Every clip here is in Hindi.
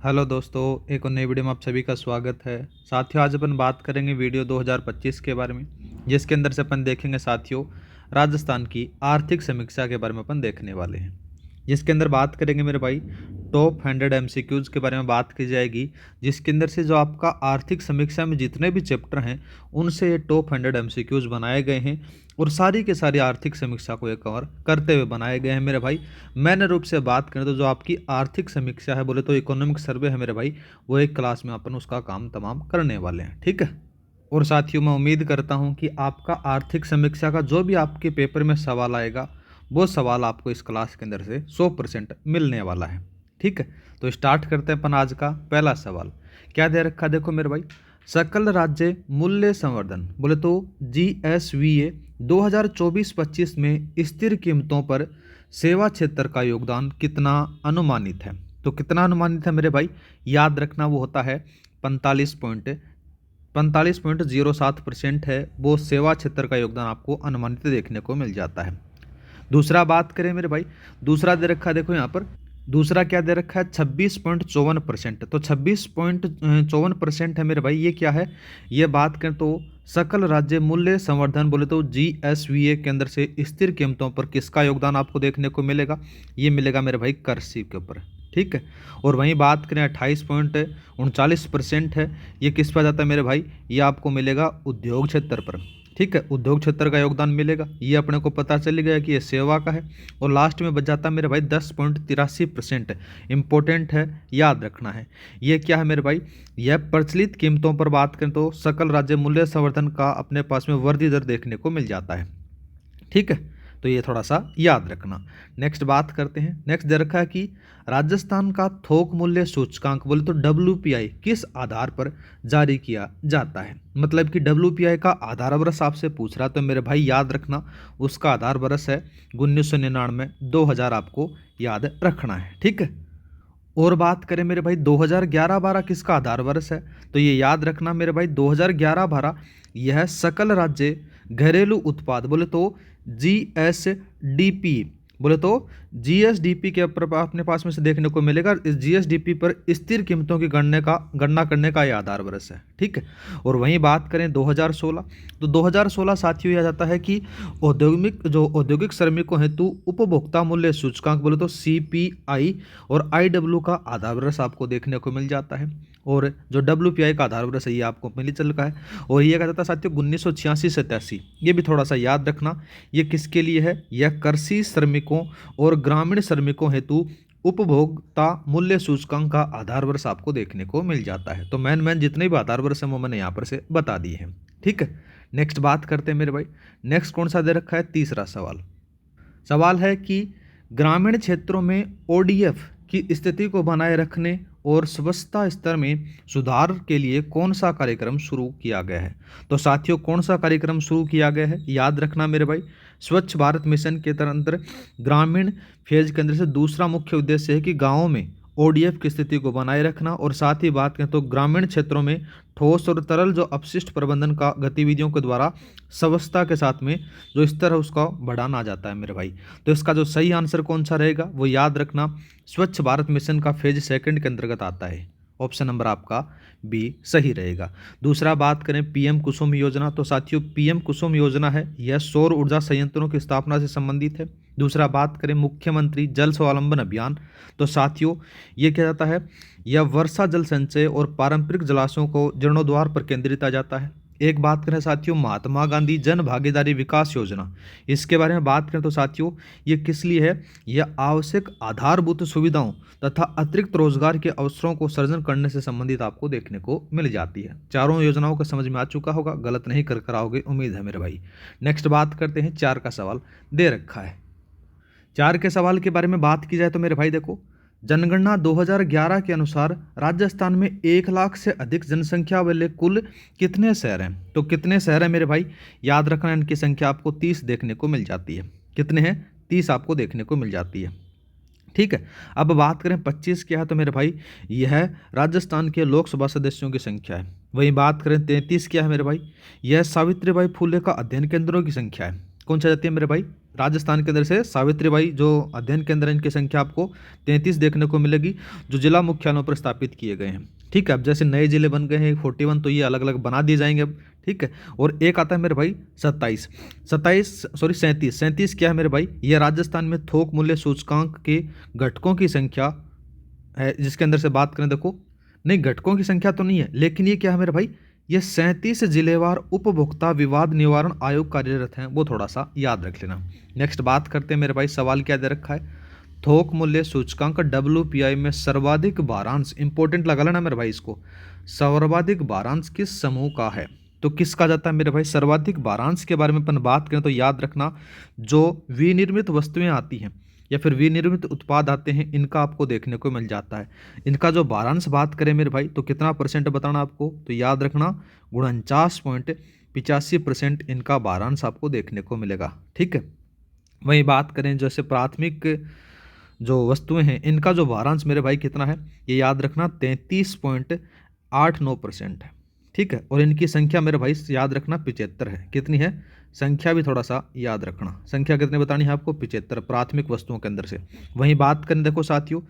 हेलो दोस्तों, एक और नई वीडियो में आप सभी का स्वागत है। साथियों, आज अपन बात करेंगे वीडियो 2025 के बारे में, जिसके अंदर से अपन देखेंगे साथियों राजस्थान की आर्थिक समीक्षा के बारे में अपन देखने वाले हैं। जिसके अंदर बात करेंगे मेरे भाई टॉप 100 एमसीक्यूज़ के बारे में बात की जाएगी, जिसके अंदर से जो आपका आर्थिक समीक्षा में जितने भी चैप्टर हैं उनसे ये टॉप 100 एमसीक्यूज़ बनाए गए हैं और सारी के सारी आर्थिक समीक्षा को ये कवर करते हुए बनाए गए हैं मेरे भाई। मैंने रूप से बात करें तो जो आपकी आर्थिक समीक्षा है, बोले तो इकोनॉमिक सर्वे है मेरे भाई, वो एक क्लास में अपन उसका काम तमाम करने वाले हैं, ठीक है। और साथियों, मैं उम्मीद करता हूं कि आपका आर्थिक समीक्षा का जो भी आपके पेपर में सवाल आएगा वो सवाल आपको इस क्लास के अंदर से 100% मिलने वाला है, ठीक है। तो स्टार्ट करते हैं अपन आज का पहला सवाल। क्या दे रखा देखो मेरे भाई, सकल राज्य मूल्य संवर्धन बोले तो GSVA 2024-25 में स्थिर कीमतों पर सेवा क्षेत्र का योगदान कितना अनुमानित है। तो कितना अनुमानित है मेरे भाई, याद रखना वो होता है 45.07% है, वो सेवा क्षेत्र का योगदान आपको अनुमानित देखने को मिल जाता है। दूसरा बात करें मेरे भाई, दूसरा दे रखा है देखो यहाँ पर, दूसरा क्या दे रखा है 26.54%। तो 26.54% है मेरे भाई, ये क्या है, ये बात करें तो सकल राज्य मूल्य संवर्धन बोले तो GSVA के अंदर से स्थिर कीमतों पर किसका योगदान आपको देखने को मिलेगा, ये मिलेगा मेरे भाई कृषि के ऊपर, ठीक है। और वहीं बात करें 28.39% है, ये किस पर जाता है मेरे भाई, ये आपको मिलेगा उद्योग क्षेत्र पर, ठीक है। उद्योग क्षेत्र का योगदान मिलेगा, ये अपने को पता चल गया कि ये सेवा का है। और लास्ट में बच जाता है मेरे भाई 10.83%, इंपॉर्टेंट है, याद रखना है। ये क्या है मेरे भाई, यह प्रचलित कीमतों पर बात करें तो सकल राज्य मूल्य संवर्धन का अपने पास में वृद्धि दर देखने को मिल जाता है, ठीक है। तो ये थोड़ा सा याद रखना। नेक्स्ट बात करते हैं। नेक्स्ट दे रखा है कि राजस्थान का थोक मूल्य सूचकांक बोले तो WPI किस आधार पर जारी किया जाता है। मतलब कि WPI का आधार वर्ष आपसे पूछ रहा, तो मेरे भाई याद रखना उसका आधार वर्ष है 1999, 2000 आपको याद रखना है, ठीक है। और बात करें मेरे भाई 2011-12 किसका आधार वर्ष है, तो ये याद रखना मेरे भाई 2011-12 यह सकल राज्य घरेलू उत्पाद बोले तो GSDP बोले तो GSDP के ऊपर अपने पास में से देखने को मिलेगा। इस GSDP पर स्थिर कीमतों की गणना करने का यह आधार वर्ष है, ठीक है। और वहीं बात करें 2016, तो 2016 साथियों यह जाता है कि औद्योगिक श्रमिकों हेतु उपभोक्ता मूल्य सूचकांक बोले तो CPI और IW का आधार वर्ष आपको देखने को मिल जाता है। और जो WPI का आधार वर्ष है ये आपको मिल चल रहा है। और ये कहा जाता है साथियों 1986-87, ये भी थोड़ा सा याद रखना, ये किसके लिए है, यह कृषि श्रमिकों और ग्रामीण श्रमिकों हेतु उपभोक्ता मूल्य सूचकांक का आधार वर्ष आपको देखने को मिल जाता है। तो मैन जितने भी आधार वर्ष हैं वो मैंने यहाँ पर से बता दिए हैं, ठीक है। नेक्स्ट बात करते हैं मेरे भाई। नेक्स्ट कौन सा दे रखा है, तीसरा सवाल है कि ग्रामीण क्षेत्रों में ODF की स्थिति को बनाए रखने और स्वच्छता स्तर में सुधार के लिए कौन सा कार्यक्रम शुरू किया गया है। तो साथियों कौन सा कार्यक्रम शुरू किया गया है, याद रखना मेरे भाई, स्वच्छ भारत मिशन के अंतर ग्रामीण फेज के अंदर से दूसरा मुख्य उद्देश्य है कि गाँवों में ODF की स्थिति को बनाए रखना। और साथ ही बात करें तो ग्रामीण क्षेत्रों में ठोस और तरल जो अपशिष्ट प्रबंधन का गतिविधियों के द्वारा स्वच्छता के साथ में जो स्तर है उसका बढ़ाना जाता है मेरे भाई। तो इसका जो सही आंसर कौन सा रहेगा वो याद रखना, स्वच्छ भारत मिशन का फेज 2 के अंतर्गत आता है। ऑप्शन नंबर आपका B सही रहेगा। दूसरा बात करें PM कुसुम योजना, तो साथियों PM कुसुम योजना है यह सौर ऊर्जा संयंत्रों की स्थापना से संबंधित है। दूसरा बात करें मुख्यमंत्री जल स्वावलंबन अभियान, तो साथियों ये क्या जाता है, यह वर्षा जल संचय और पारंपरिक जलाशयों को जीर्णोद्धार पर केंद्रित आ जाता है। एक बात करें साथियों महात्मा गांधी जन भागीदारी विकास योजना, इसके बारे में बात करें तो साथियों ये किस लिए है, यह आवश्यक आधारभूत सुविधाओं तथा अतिरिक्त रोजगार के अवसरों को सृजन करने से संबंधित आपको देखने को मिल जाती है। चारों योजनाओं का समझ में आ चुका होगा, गलत नहीं कर आओगे उम्मीद है मेरे भाई। नेक्स्ट बात करते हैं, 4 का सवाल दे रखा है। 4 के सवाल के बारे में बात की जाए तो मेरे भाई देखो, जनगणना 2011 के अनुसार राजस्थान में 1 लाख से अधिक जनसंख्या वाले कुल कितने शहर हैं। तो कितने शहर हैं मेरे भाई, याद रखना इनकी संख्या आपको 30 देखने को मिल जाती है। कितने हैं, 30 आपको देखने को मिल जाती है, ठीक है। अब बात करें 25 क्या है, तो मेरे भाई यह राजस्थान के लोकसभा सदस्यों की संख्या है। वहीं बात करें 33 क्या है मेरे भाई, यह सावित्रीबाई फुले का अध्ययन केंद्रों की संख्या है। कौन सी आ जाती है मेरे भाई, राजस्थान के अंदर से सावित्रीबाई जो अध्ययन केंद्र है इनकी संख्या आपको 33 देखने को मिलेगी, जो जिला मुख्यालयों पर स्थापित किए गए हैं। ठीक है, अब जैसे नए जिले बन गए हैं 41, तो ये अलग अलग बना दिए जाएंगे अब। ठीक है, और एक आता है मेरे भाई 37 क्या है मेरे भाई, ये राजस्थान में थोक मूल्य सूचकांक के घटकों की संख्या है, जिसके अंदर से बात करें देखो, नहीं घटकों की संख्या तो नहीं है, लेकिन ये क्या है मेरे भाई, ये 37 जिलेवार उपभोक्ता विवाद निवारण आयोग कार्यरत हैं, वो थोड़ा सा याद रख लेना। नेक्स्ट बात करते हैं मेरे भाई, सवाल क्या दे रखा है, थोक मूल्य सूचकांक WPI में सर्वाधिक भारांश, इंपॉर्टेंट लगा लेना मेरे भाई इसको, सर्वाधिक भारांश किस समूह का है, तो किसका जाता है मेरे भाई, सर्वाधिक भारांश के बारे में अपन बात करें तो याद रखना, जो विनिर्मित वस्तुएं आती हैं या फिर विनिर्मित उत्पाद आते हैं, इनका आपको देखने को मिल जाता है। इनका जो भारांश बात करें मेरे भाई, तो कितना परसेंट बताना आपको, तो याद रखना 49.85% इनका भारांश आपको देखने को मिलेगा। ठीक है, वहीं बात करें जैसे प्राथमिक जो वस्तुएं हैं, इनका जो भारांश मेरे भाई कितना है, ये याद रखना 33.89% है। ठीक है, और इनकी संख्या मेरे भाई याद रखना 75 है। कितनी है संख्या, भी थोड़ा सा याद रखना, संख्या कितनी बतानी है आपको, 75 प्राथमिक वस्तुओं के अंदर से। वहीं बात करें देखो साथियों,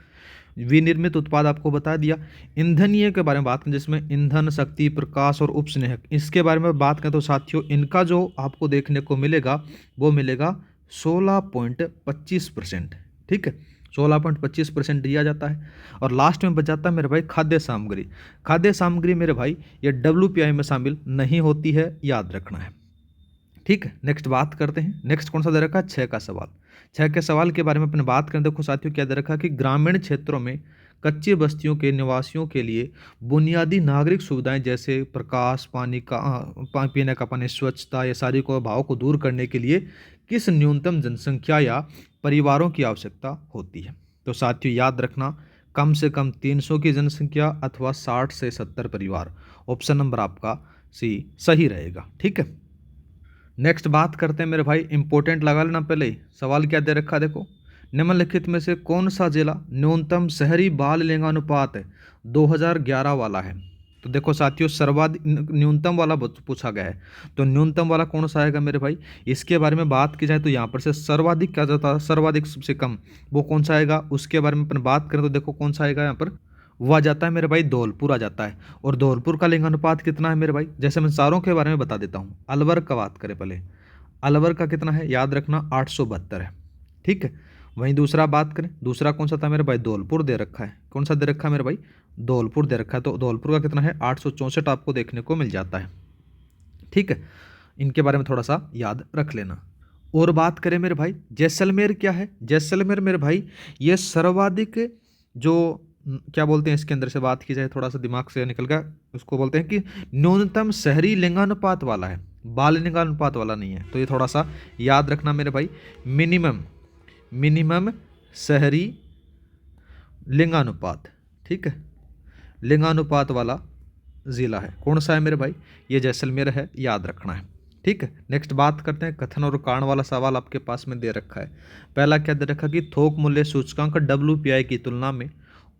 विनिर्मित उत्पाद आपको बता दिया। ईंधनीय के बारे में बात करें, जिसमें ईंधन, शक्ति, प्रकाश और उपस्नेहक, इसके बारे में बात करें तो साथियों, इनका जो आपको देखने को मिलेगा वो मिलेगा 16.25%। ठीक है, 16.25% दिया जाता है। और लास्ट में बच जाता है मेरे भाई खाद्य सामग्री। खाद्य सामग्री मेरे भाई ये WPI में शामिल नहीं होती है, याद रखना है। ठीक है, नेक्स्ट बात करते हैं, नेक्स्ट कौन सा दे रखा है, 6 का सवाल। 6 के सवाल के बारे में अपने बात करें, देखो साथियों क्या दे रखा है कि ग्रामीण क्षेत्रों में कच्ची बस्तियों के निवासियों के लिए बुनियादी नागरिक सुविधाएं जैसे प्रकाश, पानी का पीने का पानी, स्वच्छता, ये सारी को अभाव को दूर करने के लिए किस न्यूनतम जनसंख्या या परिवारों की आवश्यकता होती है, तो साथियों याद रखना कम से कम 300 की जनसंख्या अथवा 60 से 70 परिवार। ऑप्शन नंबर आपका सी सही रहेगा। ठीक है, नेक्स्ट बात करते हैं मेरे भाई, इंपॉर्टेंट लगा लेना पहले ही, सवाल क्या दे रखा देखो, निम्नलिखित में से कौन सा जिला न्यूनतम शहरी बाल लिंगानुपात 2011 वाला है, तो देखो साथियों सर्वाधिक न्यूनतम वाला पूछा गया है, तो न्यूनतम वाला कौन सा आएगा मेरे भाई, इसके बारे में बात की जाए तो यहाँ पर से सर्वाधिक क्या जाता है, सर्वाधिक सबसे कम वो कौन सा आएगा, उसके बारे में अपन बात करें तो देखो कौन सा आएगा यहाँ पर, वह जाता है मेरे भाई धौलपुर आ जाता है। और धौलपुर का लिंगानुपात कितना है मेरे भाई, जैसे मैं सारों के बारे में बता देता हूँ, अलवर का बात करें पहले, अलवर का कितना है याद रखना 872 है। ठीक है, वहीं दूसरा बात करें, दूसरा कौन सा था मेरे भाई, धौलपुर दे रखा है, कौन सा दे रखा है मेरे भाई, धौलपुर दे रखा है, तो धौलपुर का कितना है 864 आपको देखने को मिल जाता है। ठीक है, इनके बारे में थोड़ा सा याद रख लेना। और बात करें मेरे भाई, जैसलमेर क्या है, जैसलमेर मेरे भाई ये सर्वाधिक जो क्या बोलते हैं, इसके अंदर से बात की जाए थोड़ा सा दिमाग से निकल गया, उसको बोलते हैं कि न्यूनतम शहरी लिंगानुपात वाला है, बाल लिंगानुपात वाला नहीं है, तो ये थोड़ा सा याद रखना मेरे भाई, मिनिमम शहरी लिंगानुपात। ठीक है, लिंगानुपात वाला ज़िला है, कौन सा है मेरे भाई, ये जैसलमेर है, याद रखना है। ठीक है, नेक्स्ट बात करते हैं, कथन और कारण वाला सवाल आपके पास में दे रखा है। पहला क्या दे रखा कि थोक मूल्य सूचकांक WPI की तुलना में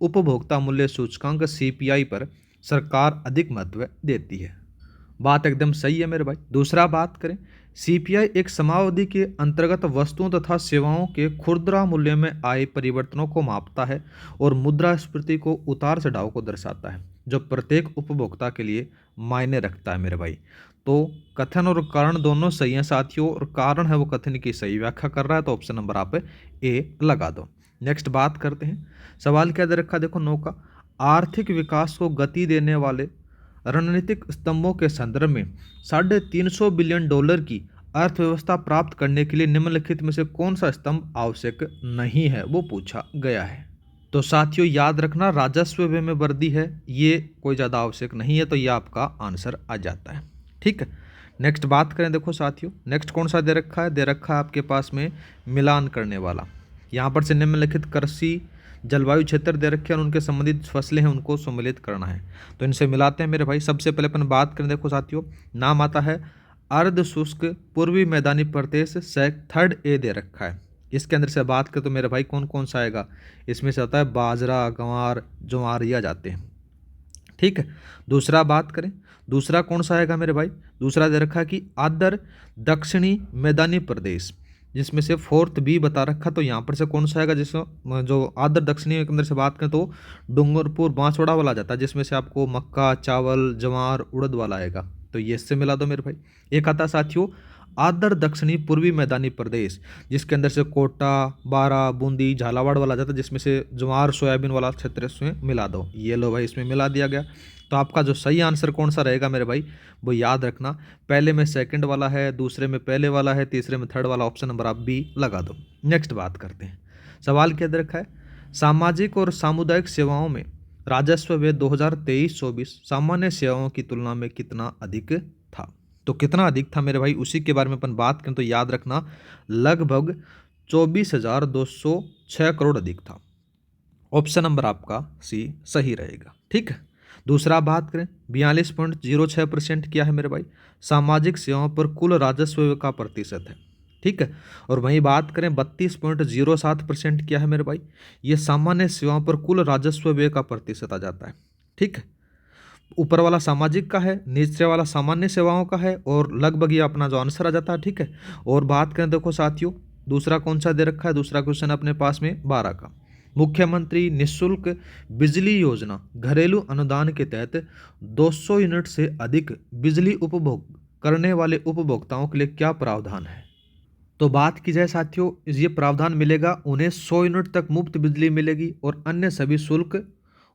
उपभोक्ता मूल्य सूचकांक CPI पर सरकार अधिक महत्व देती है, बात एकदम सही है मेरे भाई। दूसरा बात करें, CPI एक समावधि के अंतर्गत वस्तुओं तथा सेवाओं के खुदरा मूल्य में आए परिवर्तनों को मापता है और मुद्रास्फीति को उतार चढ़ाव को दर्शाता है, जो प्रत्येक उपभोक्ता के लिए मायने रखता है मेरे भाई। तो कथन और कारण दोनों सही हैं साथियों, और कारण है वो कथन की सही व्याख्या कर रहा है, तो ऑप्शन नंबर आप ए लगा दो। नेक्स्ट बात करते हैं, सवाल क्या दे रखा देखो 9 का, आर्थिक विकास को गति देने वाले रणनीतिक स्तंभों के संदर्भ में $350 बिलियन की अर्थव्यवस्था प्राप्त करने के लिए निम्नलिखित में से कौन सा स्तंभ आवश्यक नहीं है, वो पूछा गया है। तो साथियों याद रखना राजस्व में वृद्धि है, ये कोई ज़्यादा आवश्यक नहीं है, तो ये आपका आंसर आ जाता है। ठीक है, नेक्स्ट बात करें देखो साथियों, नेक्स्ट कौन सा दे रखा है, दे रखा है आपके पास में मिलान करने वाला। यहाँ पर से निम्नलिखित कृषि जलवायु क्षेत्र दे रखे हैं और उनके संबंधित फसलें हैं, उनको सम्मिलित करना है, तो इनसे मिलाते हैं मेरे भाई। सबसे पहले अपन बात करें देखो साथियों, नाम आता है अर्ध शुष्क पूर्वी मैदानी प्रदेश, 3rd A दे रखा है। इसके अंदर से बात करें तो मेरे भाई कौन कौन सा आएगा, इसमें से आता है बाजरा, गंवार, ज्वार, ये आ जाते हैं। ठीक है। दूसरा बात करें, दूसरा कौन सा आएगा मेरे भाई, दूसरा दे रखा है कि आदर दक्षिणी मैदानी प्रदेश, जिसमें से फोर्थ बी बता रखा, तो यहाँ पर से कौन सा आएगा, जिसमें जो आदर दक्षिणी के अंदर से बात करें तो डूंगरपुर बांसवाड़ा वाला आ जाता है, जिसमें से आपको मक्का, चावल, ज्वार, उड़द वाला आएगा, तो ये इससे मिला दो मेरे भाई। एक आता साथियों आदर दक्षिणी पूर्वी मैदानी प्रदेश, जिसके अंदर से कोटा, बारा, बूंदी, झालावाड़ वाला आ जाता है, जिसमें से ज्वार, सोयाबीन वाला क्षेत्र इसमें मिला दो। ये लो भाई, इसमें मिला दिया गया। तो आपका जो सही आंसर कौन सा रहेगा मेरे भाई, वो याद रखना, पहले में सेकंड वाला है, दूसरे में पहले वाला है, तीसरे में थर्ड वाला, ऑप्शन नंबर आप बी लगा दो। नेक्स्ट बात करते हैं, सवाल क्या दे रखा है, सामाजिक और सामुदायिक सेवाओं में राजस्व व्यय 2023-24 सामान्य सेवाओं की तुलना में कितना अधिक था। तो कितना अधिक था मेरे भाई, उसी के बारे में अपन बात करें तो याद रखना लगभग 24,206 करोड़ अधिक था। ऑप्शन नंबर आपका सी सही रहेगा। ठीक है। दूसरा बात करें 42.06% क्या है मेरे भाई, सामाजिक सेवाओं पर कुल राजस्व का प्रतिशत है। ठीक है। और वहीं बात करें 32.07% क्या है मेरे भाई, ये सामान्य सेवाओं पर कुल राजस्व व्यय का प्रतिशत आ जाता है। ठीक है। ऊपर वाला सामाजिक का है, नीचे वाला सामान्य सेवाओं का है, और लगभग ये अपना जो आंसर आ जाता है। ठीक है। और बात करें देखो साथियों, दूसरा कौन सा दे रखा है, दूसरा क्वेश्चन अपने पास में 12 का, मुख्यमंत्री निःशुल्क बिजली योजना घरेलू अनुदान के तहत 200 यूनिट से अधिक बिजली उपभोग करने वाले उपभोक्ताओं के लिए क्या प्रावधान है। तो बात की जाए साथियों, ये प्रावधान मिलेगा उन्हें 100 यूनिट तक मुफ्त बिजली मिलेगी और अन्य सभी शुल्क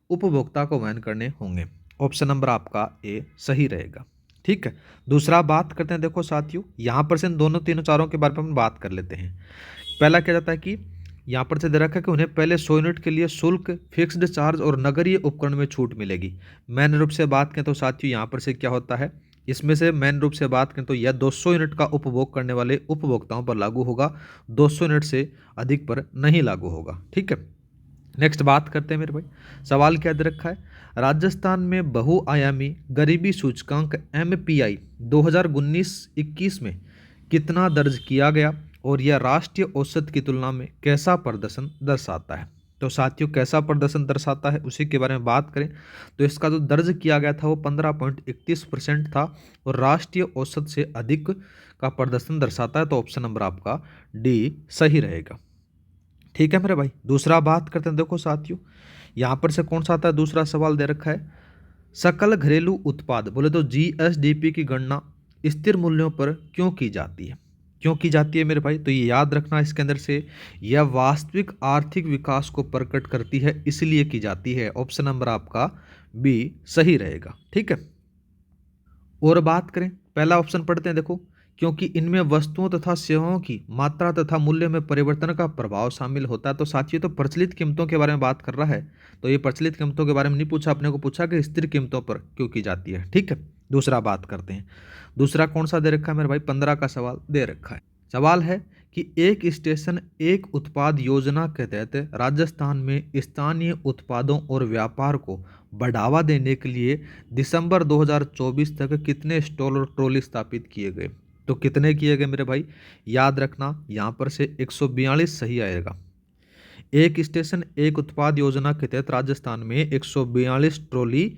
उपभोक्ता को वहन करने होंगे। ऑप्शन नंबर आपका ए सही रहेगा। ठीक है। दूसरा बात करते हैं, देखो साथियों यहाँ पर से इन दोनों तीनों चारों के बारे में हम बात कर लेते हैं। पहला क्या जाता है कि यहाँ पर से दे रखा है कि उन्हें पहले 100 यूनिट के लिए शुल्क, फिक्स्ड चार्ज और नगरीय उपकरण में छूट मिलेगी। मेन रूप से बात करें तो साथियों यहाँ पर से क्या होता है, इसमें से मेन रूप से बात करें तो यह 200 यूनिट का उपभोग करने वाले उपभोक्ताओं पर लागू होगा, 200 यूनिट से अधिक पर नहीं लागू होगा। ठीक है। नेक्स्ट बात करते हैं मेरे भाई, सवाल क्या दे रखा है, राजस्थान में बहुआयामी गरीबी सूचकांक MPI 2019-21 में कितना दर्ज किया गया और यह राष्ट्रीय औसत की तुलना में कैसा प्रदर्शन दर्शाता है। तो साथियों कैसा प्रदर्शन दर्शाता है उसी के बारे में बात करें तो इसका जो दर्ज किया गया था वो 15.31% था और राष्ट्रीय औसत से अधिक का प्रदर्शन दर्शाता है। तो ऑप्शन नंबर आपका डी सही रहेगा। ठीक है मेरे भाई। दूसरा बात करते हैं, देखो साथियों यहाँ पर से कौन सा आता है, दूसरा सवाल दे रखा है, सकल घरेलू उत्पाद बोले तो GSDP की गणना स्थिर मूल्यों पर क्यों की जाती है। क्यों की जाती है मेरे भाई, तो ये याद रखना, इसके अंदर से यह वास्तविक आर्थिक विकास को प्रकट करती है, इसलिए की जाती है। ऑप्शन नंबर आपका बी सही रहेगा। ठीक है। और बात करें, पहला ऑप्शन पढ़ते हैं, देखो क्योंकि इनमें वस्तुओं तथा सेवाओं की मात्रा तथा मूल्य में परिवर्तन का प्रभाव शामिल होता है। तो साथियों तो प्रचलित कीमतों के बारे में बात कर रहा है, तो ये प्रचलित कीमतों के बारे में नहीं पूछा, अपने को पूछा कि स्थिर कीमतों पर क्यों की जाती है। ठीक है। दूसरा बात करते हैं, दूसरा कौन सा दे रखा है मेरे भाई, 15 का सवाल दे रखा है। सवाल है कि एक स्टेशन एक उत्पाद योजना के तहत राजस्थान में स्थानीय उत्पादों और व्यापार को बढ़ावा देने के लिए दिसंबर 2024 तक कितने स्टॉल और ट्रॉली स्थापित किए गए। तो कितने किए गए मेरे भाई, याद रखना यहाँ पर से 142 सही आएगा। एक स्टेशन एक उत्पाद योजना के तहत राजस्थान में 142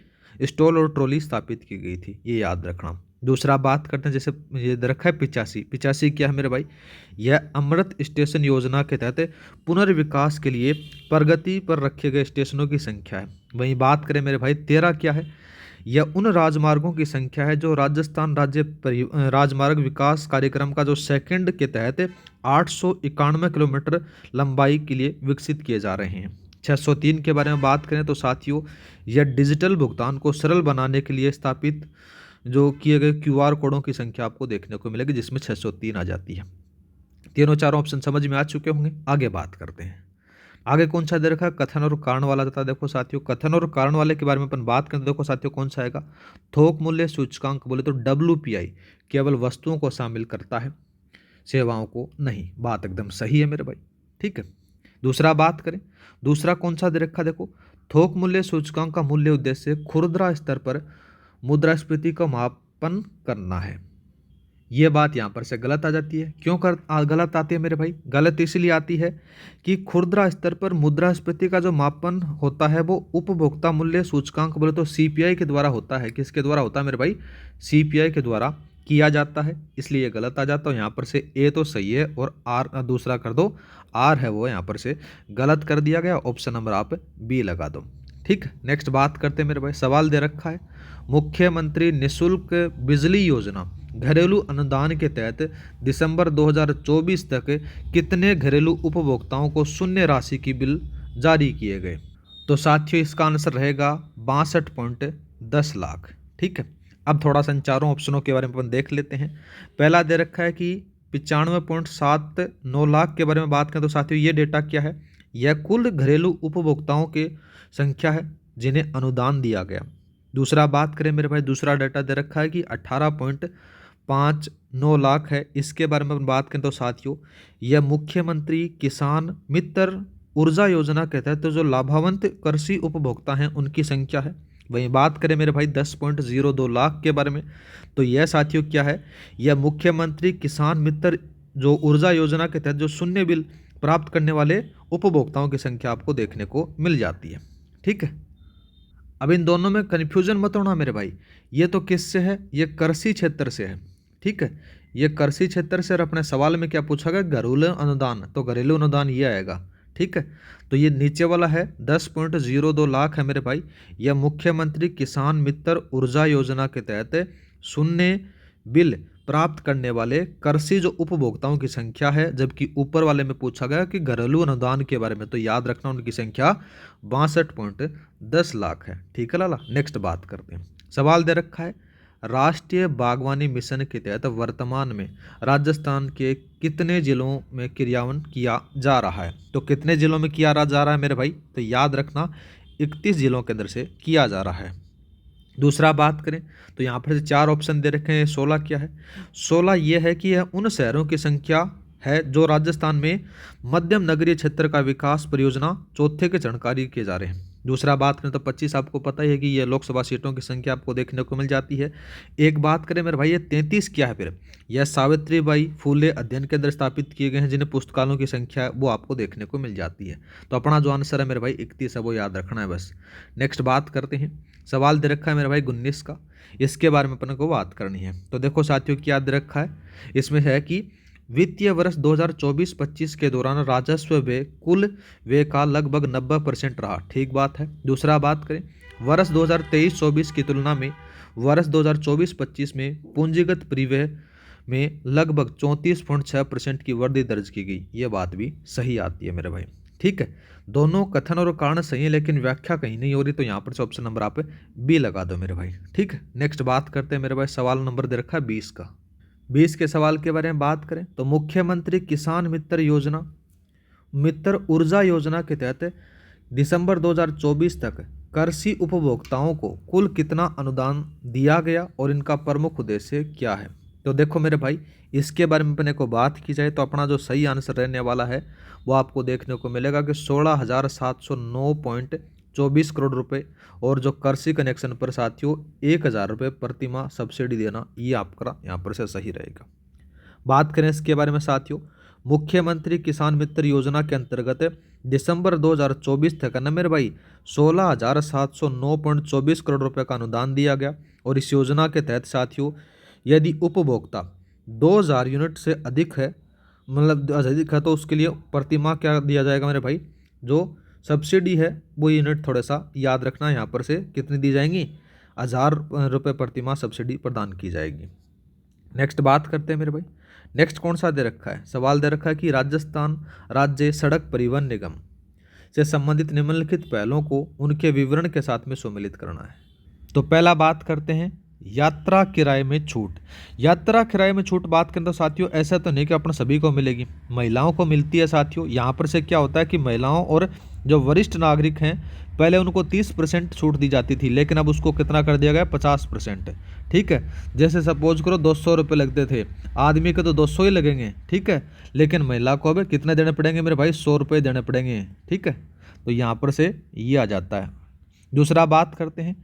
स्टॉल और ट्रॉली स्थापित की गई थी, ये याद रखना। दूसरा बात करते हैं, जैसे ये रखा है 85 क्या है मेरे भाई, यह अमृत स्टेशन योजना के तहत पुनर्विकास के लिए प्रगति पर रखे गए स्टेशनों की संख्या है। वहीं बात करें मेरे भाई 13 क्या है, यह उन राजमार्गों की संख्या है जो राजस्थान राज्य राजमार्ग विकास कार्यक्रम का जो सेकंड के तहत 891 किलोमीटर लंबाई के लिए विकसित किए जा रहे हैं। 603 के बारे में बात करें तो साथियों यह डिजिटल भुगतान को सरल बनाने के लिए स्थापित जो किए गए QR कोडों की संख्या आपको देखने को मिलेगी, जिसमें 603 आ जाती है। तीनों चारों ऑप्शन समझ में आ चुके होंगे। आगे बात करते हैं, आगे कौन सा दे रखा है, कथन और कारण वाला देता है। देखो साथियों कथन और कारण वाले के बारे में अपन बात करें तो देखो साथियों कौन सा आएगा, थोक मूल्य सूचकांक बोले तो WPI केवल वस्तुओं को शामिल करता है, सेवाओं को नहीं। बात एकदम सही है मेरे भाई। ठीक है। दूसरा बात करें, दूसरा कौन सा दे रखा, देखो थोक मूल्य सूचकांक का मूल्य उद्देश्य खुदरा स्तर पर मुद्रास्फीति का मापन करना है। ये बात यहाँ पर से गलत आ जाती है। क्यों गलत आती है मेरे भाई? गलत इसलिए आती है कि खुदरा स्तर पर मुद्रास्फीति का जो मापन होता है वो उपभोक्ता मूल्य सूचकांक बोले तो सीपीआई के द्वारा होता है। किसके द्वारा होता है मेरे भाई? सीपीआई के द्वारा किया जाता है, इसलिए गलत आ जाता है। यहाँ पर से ए तो सही है और आर दूसरा कर दो, आर है वो यहाँ पर से गलत कर दिया गया। ऑप्शन नंबर आप बी लगा दो। ठीक, नेक्स्ट बात करते हैं मेरे भाई। सवाल दे रखा है, मुख्यमंत्री निःशुल्क बिजली योजना घरेलू अनुदान के तहत दिसंबर 2024 तक कितने घरेलू उपभोक्ताओं को शून्य राशि की बिल जारी किए गए? तो साथियों इसका आंसर रहेगा 62.10 लाख। ठीक है, अब थोड़ा सा इन चारों ऑप्शनों के बारे में अपन देख लेते हैं। पहला दे रखा है कि 95.79 लाख के बारे में बात करें तो साथियों ये डेटा क्या है? यह कुल घरेलू उपभोक्ताओं की संख्या है जिन्हें अनुदान दिया गया। दूसरा बात करें मेरे भाई, दूसरा डाटा दे रखा है कि 18.59 लाख है। इसके बारे में बात करें तो साथियों यह मुख्यमंत्री किसान मित्र ऊर्जा योजना के तहत तो जो लाभावंत कृषि उपभोक्ता हैं उनकी संख्या है। वहीं बात करें मेरे भाई 10.02 लाख के बारे में, तो यह साथियों क्या है? यह मुख्यमंत्री किसान मित्र जो ऊर्जा योजना के तहत जो शून्य बिल प्राप्त करने वाले उपभोक्ताओं की संख्या आपको देखने को मिल जाती है। ठीक है, अब इन दोनों में कन्फ्यूजन मत होना मेरे भाई, ये तो किससे है? ये कृषि क्षेत्र से है। ठीक है, ये कृषि क्षेत्र से, और अपने सवाल में क्या पूछा गया? घरेलू अनुदान, तो घरेलू अनुदान ये आएगा। ठीक है, तो ये नीचे वाला है 10.02 लाख है मेरे भाई, यह मुख्यमंत्री किसान मित्र ऊर्जा योजना के तहत शून्य बिल प्राप्त करने वाले कृषि जो उपभोक्ताओं की संख्या है। जबकि ऊपर वाले में पूछा गया कि घरेलू अनुदान के बारे में, तो याद रखना उनकी संख्या 62.10 लाख है। ठीक है लाला, नेक्स्ट बात करते हैं। सवाल दे रखा है, राष्ट्रीय बागवानी मिशन के तहत वर्तमान में राजस्थान के कितने जिलों में क्रियान्वयन किया जा रहा है? तो कितने जिलों में किया जा रहा है मेरे भाई? तो याद रखना 31 जिलों के अंदर से किया जा रहा है। दूसरा बात करें तो यहाँ पर 4 ऑप्शन दे रखे हैं। 16 क्या है? 16 ये है कि यह उन शहरों की संख्या है जो राजस्थान में मध्यम नगरीय क्षेत्र का विकास परियोजना चौथे के चरण कार्य किए जा रहे हैं। दूसरा बात करें तो 25 आपको पता ही है कि यह लोकसभा सीटों की संख्या आपको देखने को मिल जाती है। एक बात करें मेरे भाई, ये 33 क्या है? फिर यह सावित्रीबाई फूले अध्ययन केंद्र स्थापित किए गए हैं जिन्हें पुस्तकालयों की संख्या वो आपको देखने को मिल जाती है। तो अपना जो आंसर है मेरे भाई 31 है, वो याद रखना है बस। नेक्स्ट बात करते हैं। सवाल दे रखा है मेरे भाई 19 का, इसके बारे में अपन को बात करनी है। तो देखो साथियों क्या दे रखा है, इसमें है कि वित्तीय वर्ष 2024-25 के दौरान राजस्व व्यय कुल व्यय का लगभग 90% रहा। ठीक बात है। दूसरा बात करें, वर्ष 2023-24 की तुलना में वर्ष 2024-25 में पूंजीगत परिव्यय में लगभग 34.6% की वृद्धि दर्ज की गई। ये बात भी सही आती है मेरे भाई। ठीक है, दोनों कथन और कारण सही है लेकिन व्याख्या कहीं नहीं हो रही, तो यहाँ पर से ऑप्शन नंबर आप बी लगा दो मेरे भाई। ठीक है, नेक्स्ट बात करते हैं मेरे भाई। सवाल नंबर दे रखा है 20 का। 20 के सवाल के बारे में बात करें तो मुख्यमंत्री किसान मित्र ऊर्जा योजना के तहत दिसंबर 2024 तक कृषि उपभोक्ताओं को कुल कितना अनुदान दिया गया और इनका प्रमुख उद्देश्य क्या है? तो देखो मेरे भाई, इसके बारे में अपने को बात की जाए तो अपना जो सही आंसर रहने वाला है वो आपको देखने को मिलेगा कि 16,709.24 करोड़ रुपए, और जो कृषि कनेक्शन पर साथियों 1,000 रुपये प्रति माह सब्सिडी देना, ये आपका यहाँ पर से सही रहेगा। बात करें इसके बारे में साथियों, मुख्यमंत्री किसान मित्र योजना के अंतर्गत दिसंबर 2024 तक ना मेरे भाई 16,709.24 करोड़ रुपए का अनुदान दिया गया। और इस योजना के तहत साथियों यदि उपभोक्ता 2,000 यूनिट से अधिक है, मतलब अधिक है, तो उसके लिए प्रति माह क्या दिया जाएगा मेरे भाई? जो सब्सिडी है वो यूनिट थोड़ा सा याद रखना, यहाँ पर से कितनी दी जाएंगी? 1,000 रुपये प्रति माह सब्सिडी प्रदान की जाएगी। नेक्स्ट बात करते हैं मेरे भाई। नेक्स्ट कौन सा दे रखा है? सवाल दे रखा है कि राजस्थान राज्य सड़क परिवहन निगम से संबंधित निम्नलिखित पहलों को उनके विवरण के साथ में सम्मिलित करना है। तो पहला बात करते हैं यात्रा किराए में छूट। यात्रा किराए में छूट बात करें तो साथियों ऐसा तो नहीं कि अपन सभी को मिलेगी, महिलाओं को मिलती है साथियों। यहाँ पर से क्या होता है कि महिलाओं और जो वरिष्ठ नागरिक हैं पहले उनको 30% छूट दी जाती थी, लेकिन अब उसको कितना कर दिया गया? 50%। ठीक है, जैसे सपोज करो 200 रुपये लगते थे, आदमी के तो 200 ही लगेंगे। ठीक है, लेकिन महिला को अब कितने देने पड़ेंगे मेरे भाई? 100 रुपये देने पड़ेंगे। ठीक है, तो यहाँ पर से ये आ जाता है। दूसरा बात करते हैं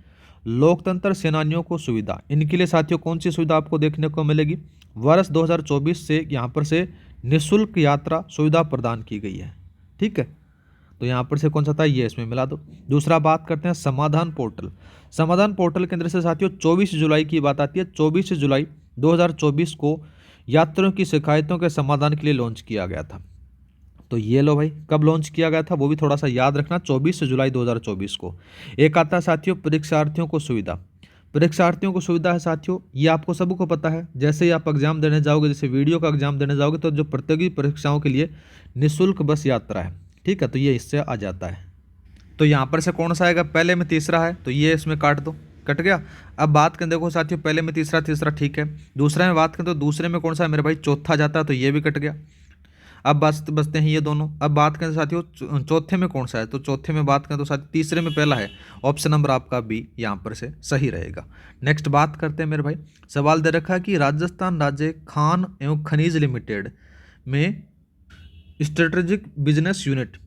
लोकतंत्र सेनानियों को सुविधा। इनके लिए साथियों कौन सी सुविधा आपको देखने को मिलेगी? वर्ष 2024 से यहाँ पर से निःशुल्क यात्रा सुविधा प्रदान की गई है। ठीक है, तो यहाँ पर से कौन सा था, ये इसमें मिला दो। दूसरा बात करते हैं समाधान पोर्टल। समाधान पोर्टल के अंदर से साथियों 24 जुलाई की बात आती है। 24 जुलाई 2024 को यात्रियों की शिकायतों के समाधान के लिए लॉन्च किया गया था। तो ये लो भाई, कब लॉन्च किया गया था वो भी थोड़ा सा याद रखना, 24 जुलाई 2024 को। एक आता है साथियों परीक्षार्थियों को सुविधा। परीक्षार्थियों को सुविधा है साथियों, ये आपको सबको पता है। जैसे ही आप एग्जाम देने जाओगे, जैसे वीडियो का एग्जाम देने जाओगे, तो जो प्रतियोगी परीक्षाओं के लिए निःशुल्क बस यात्रा है। ठीक है, तो ये इससे आ जाता है। तो यहाँ पर से कौन सा आएगा, पहले में तीसरा है, तो ये इसमें काट दो, कट गया। अब बात करें, देखो साथियों पहले में तीसरा, तीसरा ठीक है। दूसरे में बात करें तो दूसरे में कौन सा है मेरे भाई, चौथा जाता है, तो ये भी कट गया। अब बचते हैं ये दोनों। अब बात करें साथियों चौथे में कौन सा है, तो चौथे में बात करें तो साथियों तीसरे में पहला है, ऑप्शन नंबर आपका बी यहाँ पर से सही रहेगा। नेक्स्ट बात करते हैं मेरे भाई, सवाल दे रखा है कि राजस्थान राज्य खान एवं खनिज लिमिटेड में स्ट्रेटेजिक बिजनेस यूनिट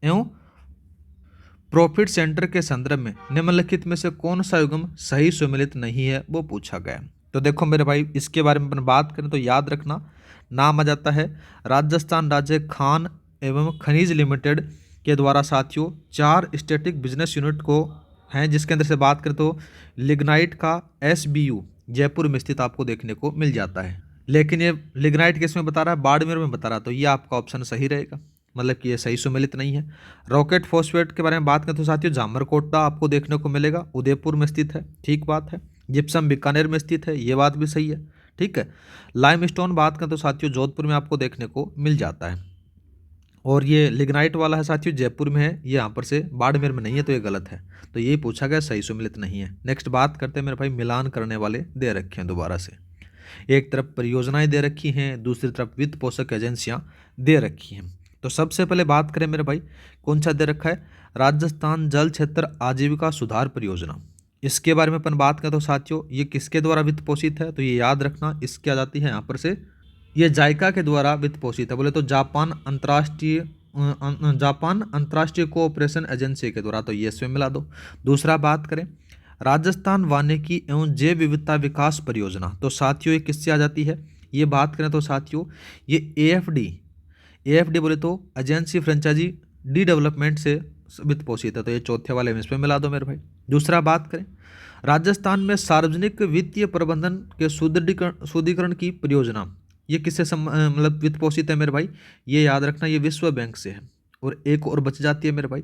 एवं प्रॉफिट सेंटर के संदर्भ में निम्नलिखित में से कौन सा युग्म सही सम्मिलित नहीं है, वो पूछा गया। तो देखो मेरे भाई, इसके बारे में अपन बात करें तो याद रखना, नाम आ जाता है राजस्थान राज्य खान एवं खनिज लिमिटेड के द्वारा साथियों 4 स्टैटिक बिजनेस यूनिट को हैं, जिसके अंदर से बात करें तो लिग्नाइट का SBU जयपुर में स्थित आपको देखने को मिल जाता है। लेकिन ये लिग्नाइट किस में बता रहा है, बाड़मेर में बता रहा है, तो ये आपका ऑप्शन सही रहेगा, मतलब कि ये सही सम्मिलित नहीं है। रॉकेट फॉस्फेट के बारे में बात करें तो साथियों जामरकोटा आपको देखने को मिलेगा, उदयपुर में स्थित है, ठीक बात है। जिप्सम बीकानेर में स्थित है, ये बात भी सही है, ठीक है। लाइमस्टोन बात करें तो साथियों जोधपुर में आपको देखने को मिल जाता है। और ये लिग्नाइट वाला है साथियों जयपुर में है, ये यहाँ पर से बाड़मेर में नहीं है, तो ये गलत है। तो ये पूछा गया, सही सम्मिलित नहीं है। नेक्स्ट बात करते हैं मेरे भाई, मिलान करने वाले दे रखे हैं दोबारा से। एक तरफ परियोजनाएं दे रखी हैं, दूसरी तरफ वित्त पोषक एजेंसियां दे रखी हैं। तो सबसे पहले बात करें मेरे भाई, कौन सा दे रखा है, राजस्थान जल क्षेत्र आजीविका सुधार परियोजना। इसके बारे में अपन बात करें तो साथियों ये किसके द्वारा वित्त पोषित है, तो ये याद रखना, इसकी आ जाती है यहाँ पर से, ये जायका के द्वारा वित्त पोषित है। बोले तो जापान अंतर्राष्ट्रीय कोऑपरेशन एजेंसी के द्वारा, तो ये इसमें मिला दो। दूसरा बात करें राजस्थान वानिकी एवं जैव विविधता विकास परियोजना, तो साथियों ये किससे आ जाती है, ये बात करें तो साथियों ये AFD बोले तो एजेंसी फ्रेंचाइजी डी डेवलपमेंट से वित्त पोषित है, तो ये चौथे वाले में इसमें मिला दो मेरे भाई। दूसरा बात करें राजस्थान में सार्वजनिक वित्तीय प्रबंधन के सुदृढ़ीकरण की परियोजना, ये किससे मतलब वित्त पोषित है मेरे भाई, ये याद रखना, ये विश्व बैंक से है। और एक और बच जाती है मेरे भाई,